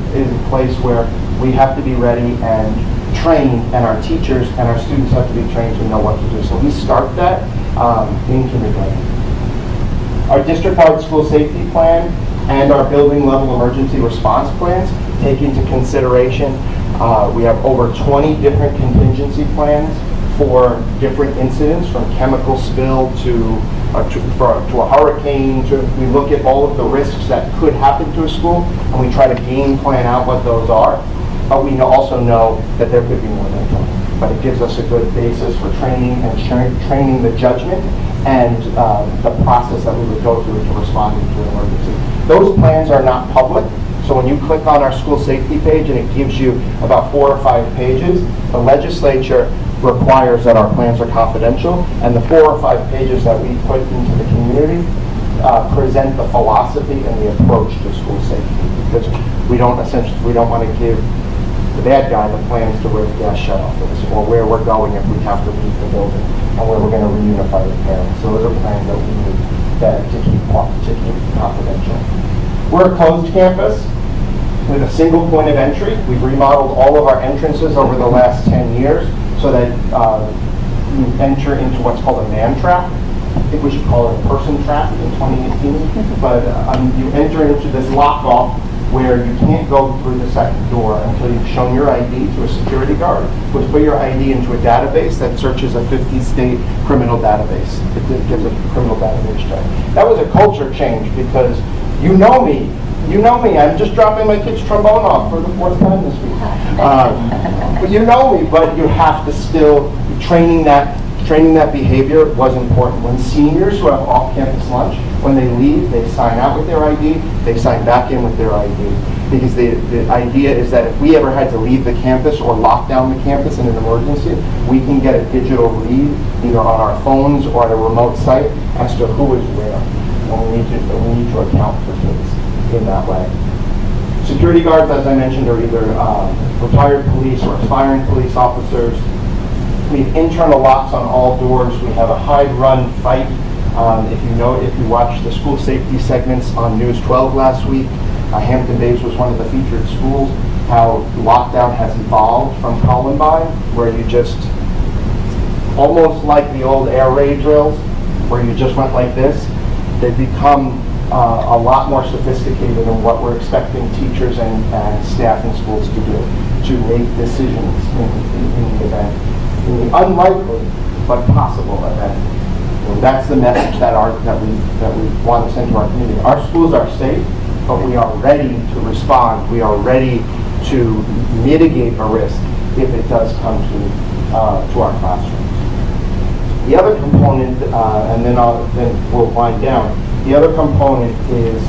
place where we have to be ready and trained, and our teachers and our students have to be trained to know what to do. So we start that in kindergarten. Our district-wide school safety plan and our building level emergency response plans take into consideration, we have over 20 different contingency plans for different incidents, from chemical spill to a hurricane. We look at all of the risks that could happen to a school, and we try to game plan out what those are. But we also know that there could be more than 20. But it gives us a good basis for training and training the judgment and the process that we would go through to responding to an emergency. Those plans are not public. So when you click on our school safety page and it gives you about 4 or 5 pages, the legislature requires that our plans are confidential, and the 4 or 5 pages that we put into the community present the philosophy and the approach to school safety, because we don't want to give the bad guy the plans to where the gas shutoff is, or where we're going if we have to leave the building, and where we're going to reunify the parents. So those are plans that we need to keep confidential. We're a closed campus with a single point of entry. We've remodeled all of our entrances over the last 10 years so that you enter into what's called a man trap. I think we should call it a person trap in 2018. But you enter into this lock-off where you can't go through the second door until you've shown your ID to a security guard, which put your ID into a database that searches a 50-state criminal database. It gives a criminal database check. That was a culture change because you know me. I'm just dropping my kid's trombone off for the 4th time this week. But you know me, but you have to still, training that behavior was important. When seniors who have off-campus lunch, when they leave, they sign out with their ID, they sign back in with their ID. Because the idea is that if we ever had to leave the campus or lock down the campus in an emergency, we can get a digital read, either on our phones or at a remote site, as to who is where. And we need to account for kids in that way. Security guards, as I mentioned, are either retired police or aspiring police officers. We have internal locks on all doors. We have a hide-run fight. If you watched the school safety segments on News 12 last week, Hampton Bays was one of the featured schools. How lockdown has evolved from Columbine, where you just, almost like the old air raid drills, where you just went like this. They've become a lot more sophisticated in what we're expecting teachers and staff in schools to do, to make decisions in the event, in the unlikely but possible event. And that's the message that we want to send to our community. Our schools are safe, but we are ready to respond. We are ready to mitigate a risk if it does come to our classrooms. The other component, and then we'll wind down. The other component is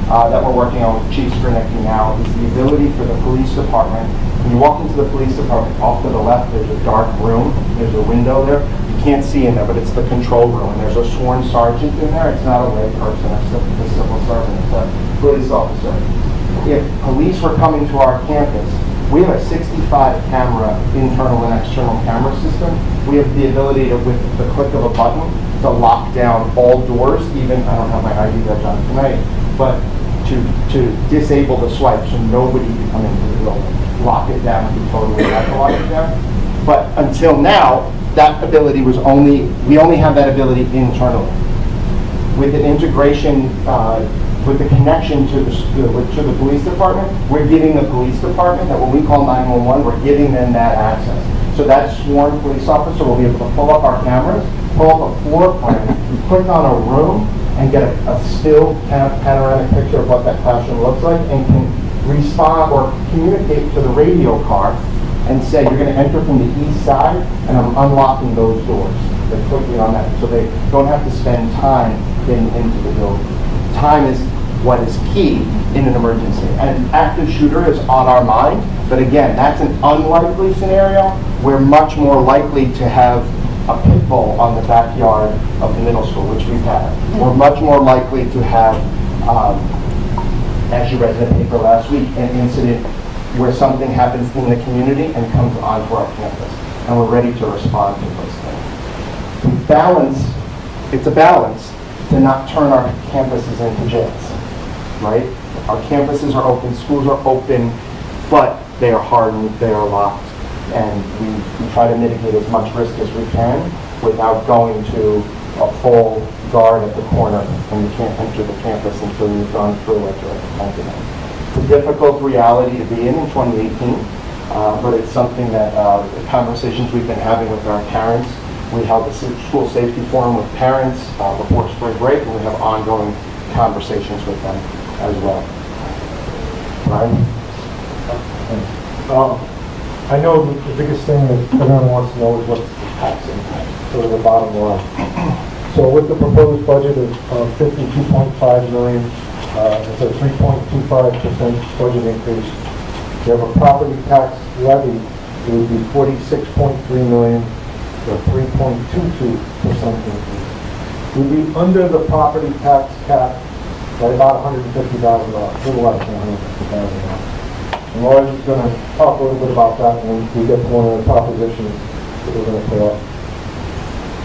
that we're working on with Chief Skrnicki now is the ability for the police department. When you walk into the police department, off to the left, there's a dark room. There's a window there. You can't see in there, but it's the control room. And there's a sworn sergeant in there. It's not a lay person. It's a civil servant. It's a police officer. If police were coming to our campus, we have a 65 camera internal and external camera system. We have the ability to, with the click of a button, to lock down all doors, even, I don't have my ID badge on tonight, but to disable the swipe so nobody can come into the building. Lock it down, we totally have to lock it down. But until now, that ability was we only have that ability internally. With an integration, with the connection to the police department, we're giving the police department, that when we call 911, we're giving them that access. So that sworn police officer will be able to pull up our cameras, pull up a floor plan, click on a room, and get a still panoramic picture of what that classroom looks like, and can respond or communicate to the radio car and say, you're going to enter from the east side, and I'm unlocking those doors. They're quickly on that, so they don't have to spend time getting into the building. Time is what is key in an emergency. An active shooter is on our mind, but again, that's an unlikely scenario. We're much more likely to have a pit bull on the backyard of the middle school, which we've had. We're much more likely to have, as you read in the paper last week, an incident where something happens in the community and comes onto our campus, and we're ready to respond to those things. Balance, it's a balance to not turn our campuses into jails, right? Our campuses are open, schools are open, but they are hardened, they are locked, and we try to mitigate as much risk as we can without going to a full guard at the corner, and you can't enter the campus until you've gone through it or it's a difficult reality to be in 2018, but it's something that the conversations we've been having with our parents. We held a school safety forum with parents before spring break, and we have ongoing conversations with them as well. Ryan? I know the biggest thing that everyone wants to know is what's the tax impact, sort of the bottom line. So with the proposed budget of $52.5 million, it's a 3.25% budget increase. You have a property tax levy, it would be $46.3 million, or 3.22% increase. We'd be under the property tax cap by about $150,000, a little less than $150,000. And Laura's going to talk a little bit about that when we get to one of the propositions that we're going to put up.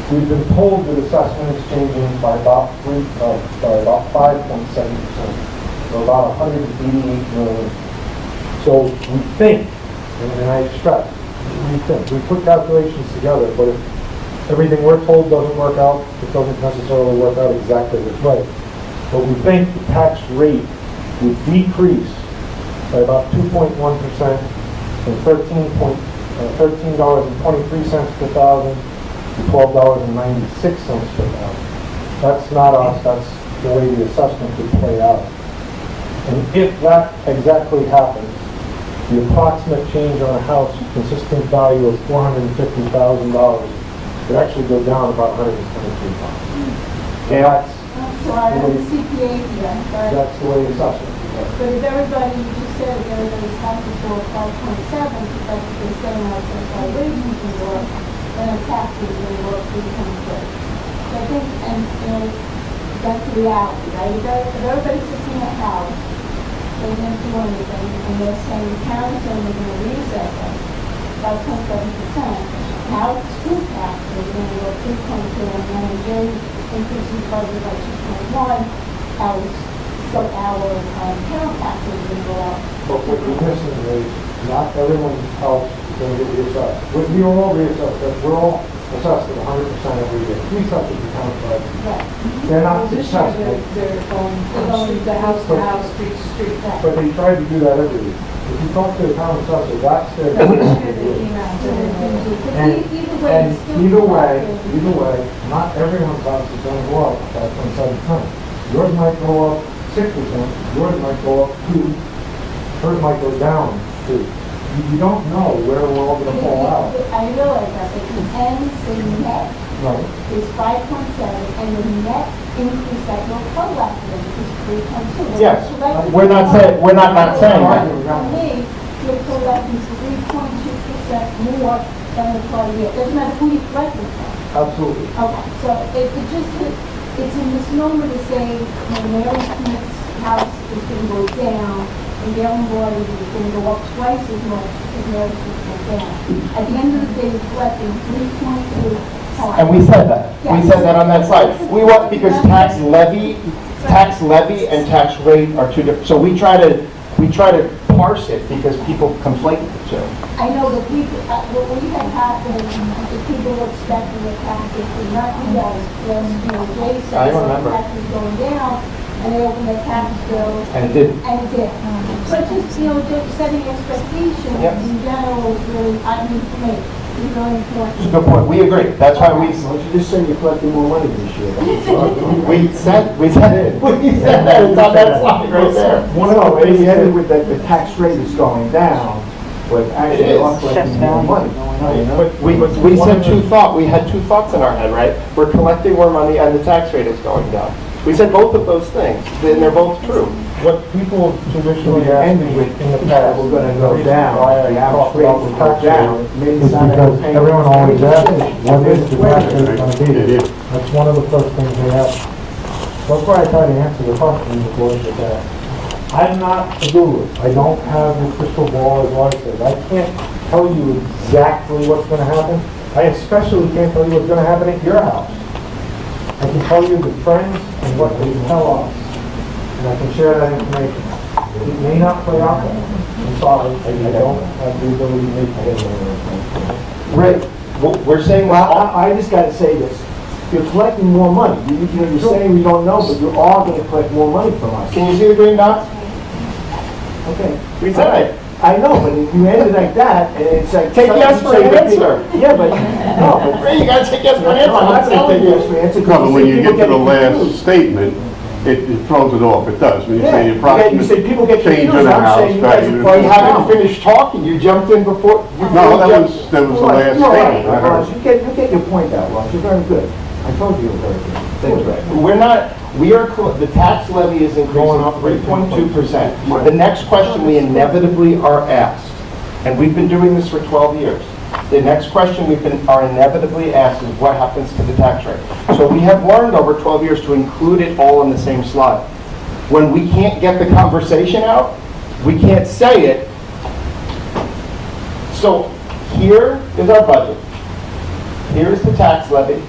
We've been told that assessment is changing by about 5.7%, or about $188 million. So we think, and I stress, we think, we put calculations together, but if everything we're told doesn't work out, it doesn't necessarily work out exactly this way. But we think the tax rate would decrease by about 2.1% from $13.23 per thousand to $12.96 per thousand. That's not us, that's the way the assessment could play out. And if that exactly happens, the approximate change on a house consistent value of $450,000 would actually go down about $123,000. Yeah. So I have a CPA here, right? That's the way the assessment. But if everybody, you just said, if everybody's taxes for 5.7, but they're saying like that's wages can work, then the taxes will work 3.3. So I think, and that's the reality, right? If everybody's sitting in a house, they didn't do anything, and they're saying the parents are going to reassess us by 0.7%. Now the school tax is going to go 3.2, and then the Jerry increases budget by 2.1. So our parent taxes are going to go up. But what you're missing is not everyone's house is going to get reassessed. We are all reassessed. We're all assessed at 100% every year. We touch it, the town side. Right. They're not successful. They're going the house to house, street to street. But they try to do that every year. If you talk to the town assessor, that's their and either way, not everyone's house is going to go up 5.7%. Yours might go up 6%, yours might go up 2%, hers might go down 2%. You don't know where we're all going to fall out. I realize that, but the end, the net is 5.7, and the net increase that you're collecting is 3.2. Yes. So We're not saying that. For me, you're collecting 3.2% more than the prior year. Doesn't matter who you're collecting from. Absolutely. Okay, so it's a misnomer to say, Mary Smith's house is going to go down, and Galen Boyd is going to go up twice as much as Mary Smith's go down. At the end of the day, you're collecting 3.2 times. And we said that. We said that on that slide. We want, because tax levy and tax rate are two different. So we try to parse it because people conflate the two. I know the people, what we had happened, the people were expecting the taxes to not be as Jay said. I remember. Taxes going down, and they opened their tax bill. And it didn't. And it did. So just, just setting expectations Yep. in general is really, I mean, for me, is really important. Good point. We agree. That's why we. Why don't you just say you're collecting more money this year? We said that. It's on that slide right there. No, and you ended with that the tax rate is going down, but actually It you're is. collecting more money. But we said we had two thoughts in our head, right? We're collecting more money and the tax rate is going down. We said both of those things, and they're both true. What people traditionally We ask ended me with, in the past, we're gonna the go reason down, why I the talk average rate about will the go tax down. rate Maybe is it's not because everything. everyone always asks, what is the tax rate going to be? It is. That's one of the first things they ask. That's why I try to answer the question before with that. I'm not a guru. I don't have the crystal ball, as Laura said. I can't tell you exactly what's going to happen. I especially can't tell you what's going to happen at your house. I can tell you the trends and what they tell us, and I can share that information. It may not play out that way. I'm sorry, I don't have the ability to make that. Right. We're saying, Well, I just gotta say this. You're collecting more money. You're saying we don't know, but you are gonna collect more money from us. can you see the green dots? Okay. We said it. I know, but if you end it like that, and it's like... Take yes for an answer. Yeah, but, no, but... Ray, you gotta take yes for an answer. No, I'm not gonna take yes for an answer. 'cause No, but when you people get to the last confused. statement, it throws it off. It does. When you Yeah, say the approximate you say people get change confused. of the I'm house saying you guys value. are Well, you playing haven't around. finished talking. You jumped in before. No, that was the last You're right, statement. I Ross. heard. You get your point out, Ross. You're very good. I told you you were very good. Thanks, Ray. The tax levy is increasing 3.2%. The next question we inevitably are asked, and we've been doing this for 12 years, the next question are inevitably asked is what happens to the tax rate? So we have learned over 12 years to include it all on the same slide. When we can't get the conversation out, we can't say it. So here is our budget. Here is the tax levy.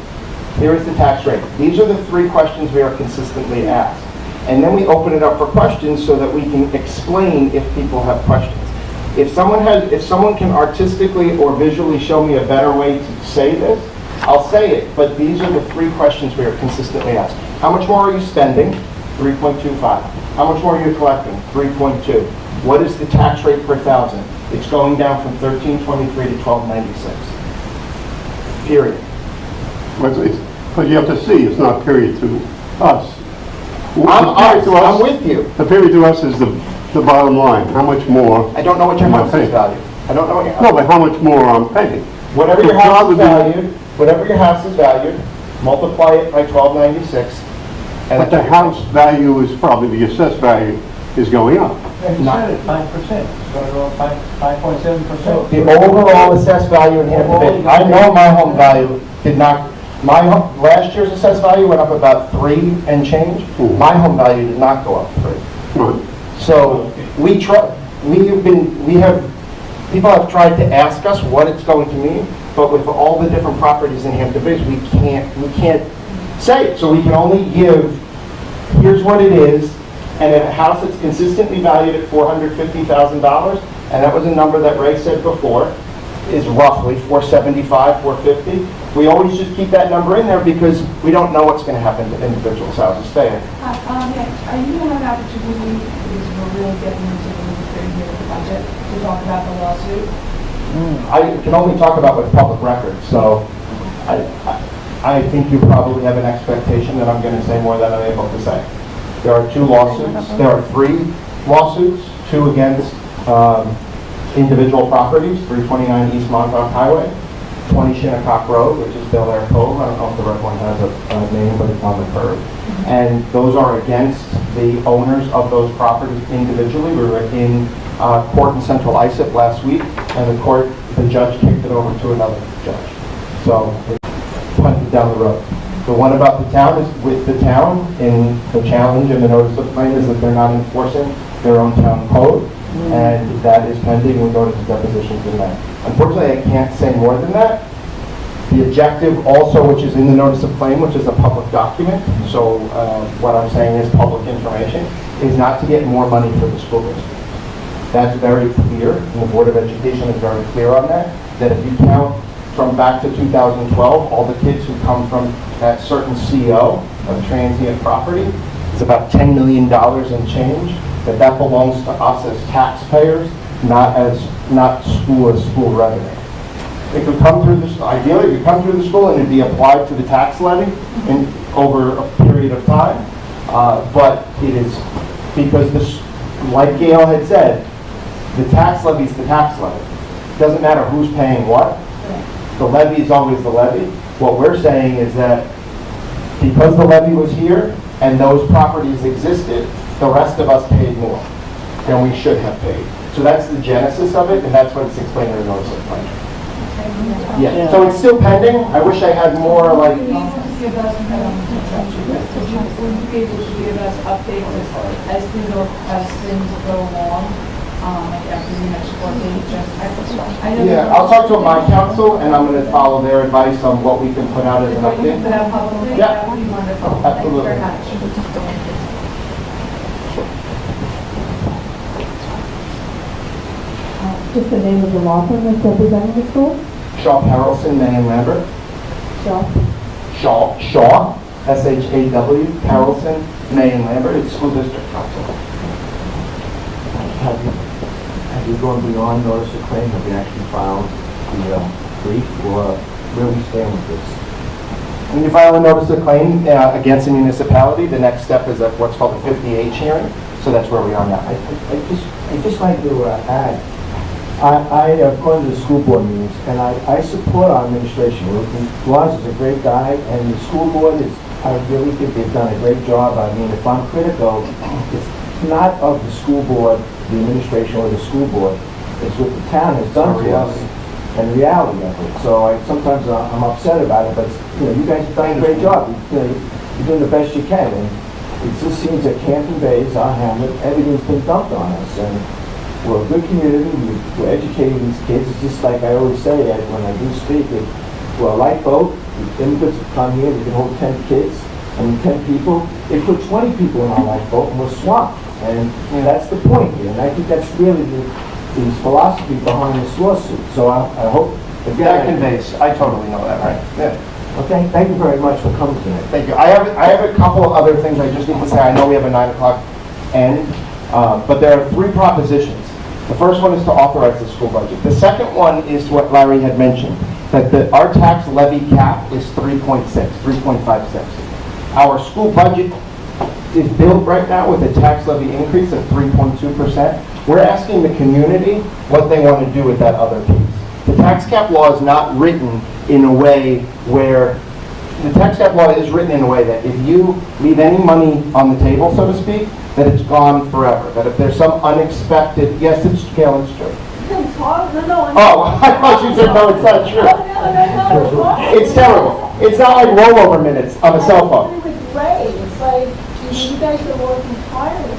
Here is the tax rate. These are the three questions we are consistently asked. And then we open it up for questions so that we can explain if people have questions. If someone can artistically or visually show me a better way to say this, I'll say it. But these are the three questions we are consistently asked. How much more are you spending? 3.25. How much more are you collecting? 3.2. What is the tax rate per thousand? It's going down from 1323 to 1296. Period. But you have to see, it's not period to us. I'm with you. The period to us is the bottom line. How much more? I don't know what your am I house is paying? valued. I don't know what your house No, but how much more I'm paying? Whatever your It's house is probably- valued, whatever your house is valued, multiply it by 1296. and But the house value is probably, the assessed value is going up. You said it, 5%. It's gonna go up 5.7%. The overall assessed value in Hampton Bays, I know my home value did not, last year's assessed value went up about 3 and change. My home value did not go up 3. Right. So people have tried to ask us what it's going to mean, but with all the different properties in Hampton Bays, we can't say it. So we can only give, here's what it is, and a house that's consistently valued at $450,000, and that was a number that Ray said before, is roughly $475,000, $450,000. We always just keep that number in there because we don't know what's going to happen to individuals' houses. Stay in. Are you going to have an opportunity, because we're really getting into the nitty-gritty here of the budget, to talk about the lawsuit? I can only talk about what's public record, so I think you probably have an expectation that I'm going to say more than I'm able to say. There are 2 lawsuits. There are 3 lawsuits, 2 against individual properties, 329 East Montauk Highway, 20 Shinnecock Road, which is Bel Air Cove. I don't know if the red one has a name, but it's on the curve. And those are against the owners of those properties individually. We were in court in Central ISIP last week, and the judge kicked it over to another judge. So it's punted down the road. The one about the town is with the town, in the challenge and the notice of claim is that they're not enforcing their own town code, and that is pending. We'll go to the depositions in that. Unfortunately, I can't say more than that. The objective also, which is in the notice of claim, which is a public document, so what I'm saying is public information, is not to get more money for the school district. That's very clear, and the Board of Education is very clear on that, that if you count from back to 2012, all the kids who come from that certain CO of transient property, it's about $10 million in change, that belongs to us as taxpayers, not school as school revenue. It could come through this, ideally, it could come through the school and it'd be applied to the tax levy over a period of time. But it is, because this, like Gail had said, the tax levy is the tax levy. It doesn't matter who's paying what. The levy is always the levy. What we're saying is that because the levy was here and those properties existed, the rest of us paid more than we should have paid. So that's the genesis of it, and that's what it's explained in the notice of claim. Yeah, so it's still pending. I wish I had more, like... Would you be able to give us, updates as things go along, like after the next court date? Yeah, I'll talk to my counsel, and I'm going to follow their advice on what we can put out as an update. Put out publicly? Yeah. That would be wonderful. Absolutely. Thank you very much. Just the name of the law firm that's representing the school? Shaw Harrelson, May and Lambert. Shaw? Shaw, S-H-A-W, Harrelson, May and Lambert. It's school district council. Have you gone beyond notice of claim? Have you actually filed the brief, or where we stand with this? When you file a notice of claim against a municipality, the next step is what's called a 50H hearing. So that's where we are now. I just like to add, I have gone to the school board meetings, and I support our administration. Lars is a great guy, and the school board is, I really think they've done a great job. I mean, if I'm critical, it's not of the school board, the administration, or the school board. It's what the town has done to us and the reality of it. So sometimes I'm upset about it, but you guys have done a great job. You're doing the best you can. And it just seems that Canton Bays, our hamlet, everything's been dumped on us. And we're a good community. We're educating these kids. It's just like I always say when I do speak. We're a lifeboat. The immigrants have come here. We can hold 10 kids. 10 people. They put 20 people in our lifeboat, and we're swamped. And that's the point here. And I think that's really the philosophy behind this lawsuit. So I hope That conveys. I totally know that, right? Yeah. Okay. Thank you very much for coming tonight. Thank you. I have a couple of other things I just need to say. I know we have a 9 o'clock end, but there are 3 propositions. The first one is to authorize the school budget. The second one is what Larry had mentioned, that our tax levy cap is 3.56. Our school budget is built right now with a tax levy increase of 3.2%. We're asking the community what they want to do with that other piece. The tax cap law is not written in a way where, the tax cap law is written in a way that if you leave any money on the table, so to speak, that it's gone forever. That if there's some unexpected, yes, it's true. Oh, I thought you said no, it's not true. It's terrible. It's not like rollover minutes on a cell phone. It's like, you guys are working tirelessly.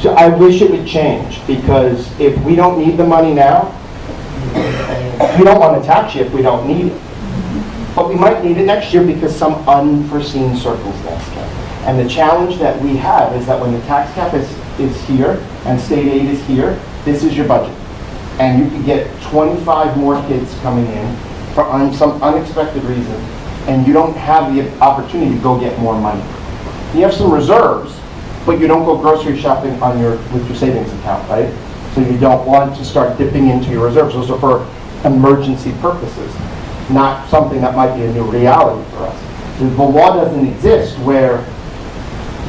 So I wish it would change, because if we don't need the money now, we don't want to tax you if we don't need it. But we might need it next year because some unforeseen circumstance came. And the challenge that we have is that when the tax cap is here and state aid is here, this is your budget. And you could get 25 more kids coming in for some unexpected reason, and you don't have the opportunity to go get more money. You have some reserves, but you don't go grocery shopping with your savings account, right? So you don't want to start dipping into your reserves. Those are for emergency purposes, not something that might be a new reality for us. The law doesn't exist where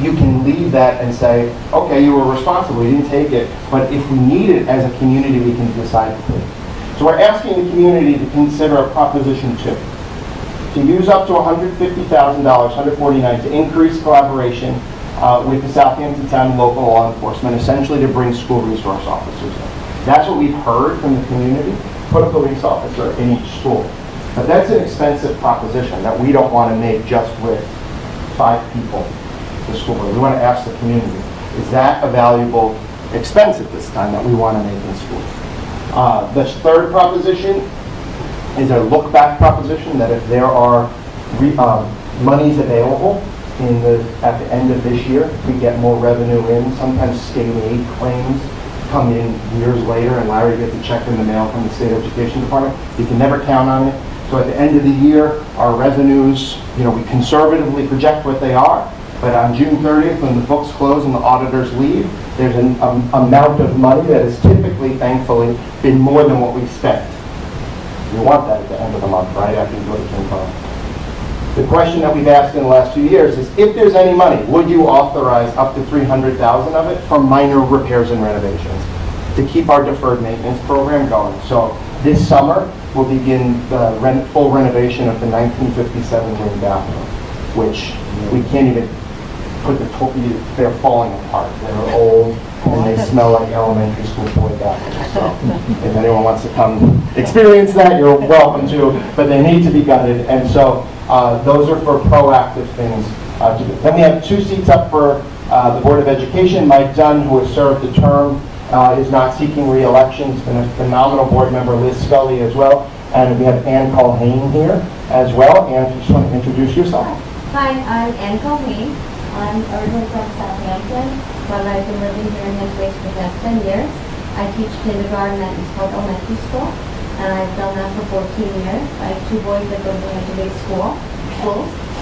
you can leave that and say, okay, you were responsible, you didn't take it, but if we need it as a community, we can decide to take it. So we're asking the community to consider a Proposition 2, to use up to $150,000, $149,000, to increase collaboration with the Southampton Town and local law enforcement, essentially to bring school resource officers in. That's what we've heard from the community, put a police officer in each school. But that's an expensive proposition that we don't want to make just with 5 people, the school board. We want to ask the community, is that a valuable expense at this time that we want to make in schools? The third proposition is a look-back proposition, that if there are monies available at the end of this year, we get more revenue in. Sometimes state aid claims come in years later, and Larry gets a check in the mail from the state education department. You can never count on it. So at the end of the year, our revenues, we conservatively project what they are, but on June 30th, when the books close and the auditors leave, there's an amount of money that has typically, thankfully, been more than what we spent. We want that at the end of the month, right, after you go to FinCom. The question that we've asked in the last 2 years is, if there's any money, would you authorize up to $300,000 of it for minor repairs and renovations to keep our deferred maintenance program going? So this summer, we'll begin the full renovation of the 1957 wing bathroom, which we can't even put they're falling apart. They're old, and they smell like elementary school toy bathrooms. So if anyone wants to come experience that, you're welcome to, but they need to be gutted. And so those are for proactive things to do. Then we have 2 seats up for the Board of Education. Mike Dunn, who has served the term, is not seeking re-election. He's been a phenomenal board member. Liz Scully as well. And we have Ann Culhane here as well. Ann, if you just want to introduce yourself. Hi, I'm Ann Culhane. I'm originally from Southampton, but I've been living here in Hampton for the past 10 years. I teach kindergarten at East Park Elementary School, and I've done that for 14 years. I have 2 boys that go to Hampton schools,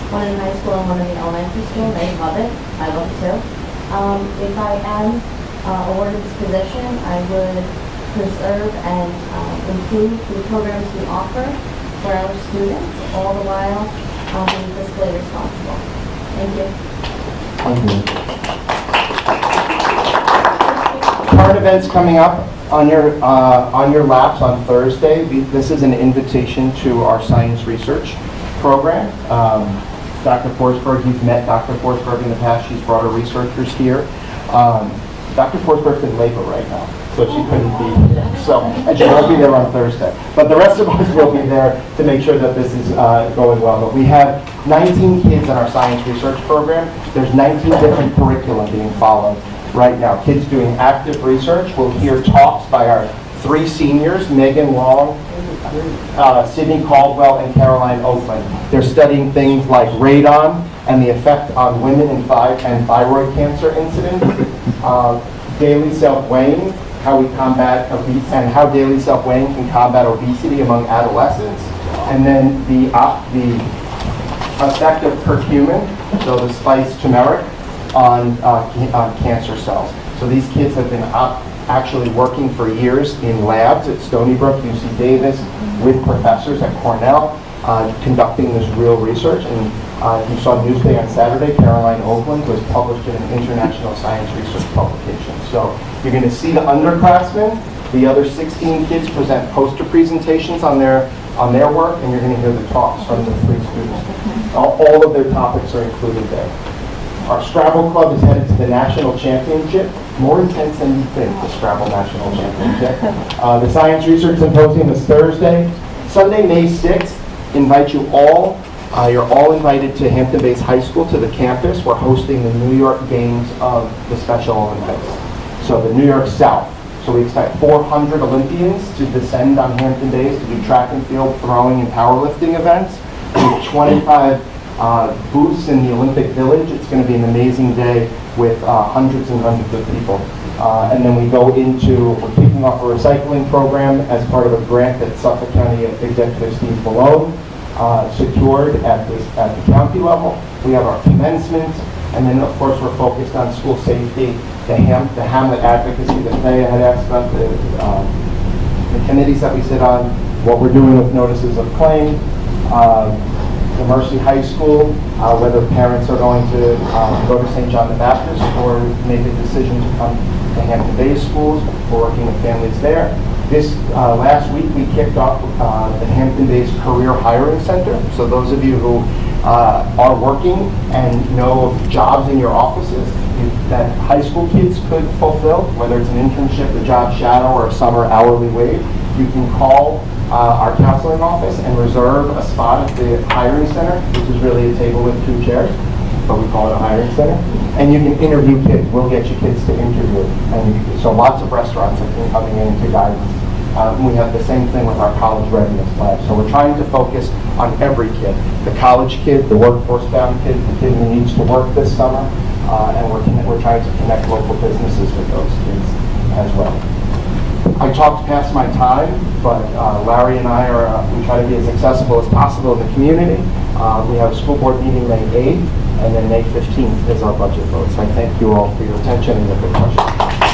one in high school and one in the elementary school. They love it. I love it too. If I am awarded this position, I would preserve and improve the programs we offer for our students, all the while being fiscally responsible. Thank you. Current events coming up on your laps on Thursday. This is an invitation to our science research program. Dr. Forsberg, you've met Dr. Forsberg in the past. She's brought her researchers here. Dr. Forsberg's in labor right now, so she couldn't be here. And she won't be there on Thursday. But the rest of us will be there to make sure that this is going well. But we have 19 kids in our science research program. There's 19 different curricula being followed right now. Kids doing active research. We'll hear talks by our 3 seniors, Megan Long, Sydney Caldwell, and Caroline Oakland. They're studying things like radon and the effect on women and thyroid cancer incidence. Daily self-weighing, how we combat obesity, and how daily self-weighing can combat obesity among adolescents. And then the effect of curcumin, so the spice turmeric, on cancer cells. So these kids have been actually working for years in labs at Stony Brook, UC Davis, with professors at Cornell, conducting this real research. And if you saw Newsday on Saturday, Caroline Oakland was published in an international science research publication. So you're going to see the underclassmen, the other 16 kids present poster presentations on their work, and you're going to hear the talks from the 3 students. All of their topics are included there. Our Scrabble Club is headed to the National Championship. More intense than you think, the Scrabble National Championship. The Science Research Symposium is Thursday. Sunday, May 6th, invite you all. You're all invited to Hampton-Bays High School, to the campus. We're hosting the New York Games of the Special Olympics. So the New York South. So we expect 400 Olympians to descend on Hampton-Bays to do track and field, throwing, and powerlifting events. We have 25 booths in the Olympic Village. It's going to be an amazing day with hundreds and hundreds of people. And then we're kicking off a recycling program as part of a grant that Suffolk County Executive Steve Malone secured at the county level. We have our commencement, and then of course we're focused on school safety, the Hamlet advocacy that Thea had asked about, the committees that we sit on, what we're doing with notices of claim, the Mercy High School, whether parents are going to go to St. John the Baptist or make a decision to come to Hampton Bays schools. We're working with families there. This last week, we kicked off the Hampton-based Career Hiring Center. So those of you who are working and know of jobs in your offices that high school kids could fulfill, whether it's an internship, a job shadow, or a summer hourly wage, you can call our counseling office and reserve a spot at the hiring center, which is really a table with 2 chairs, but we call it a hiring center. And you can interview kids. We'll get you kids to interview. And so lots of restaurants have been coming in to guidance. We have the same thing with our college readiness lab. So we're trying to focus on every kid, the college kid, the workforce-bound kid, the kid who needs to work this summer, and we're trying to connect local businesses with those kids as well. I talked past my time, but Larry and I we try to be as accessible as possible in the community. We have a school board meeting May 8th, and then May 15th is our budget vote. So I thank you all for your attention and your good questions.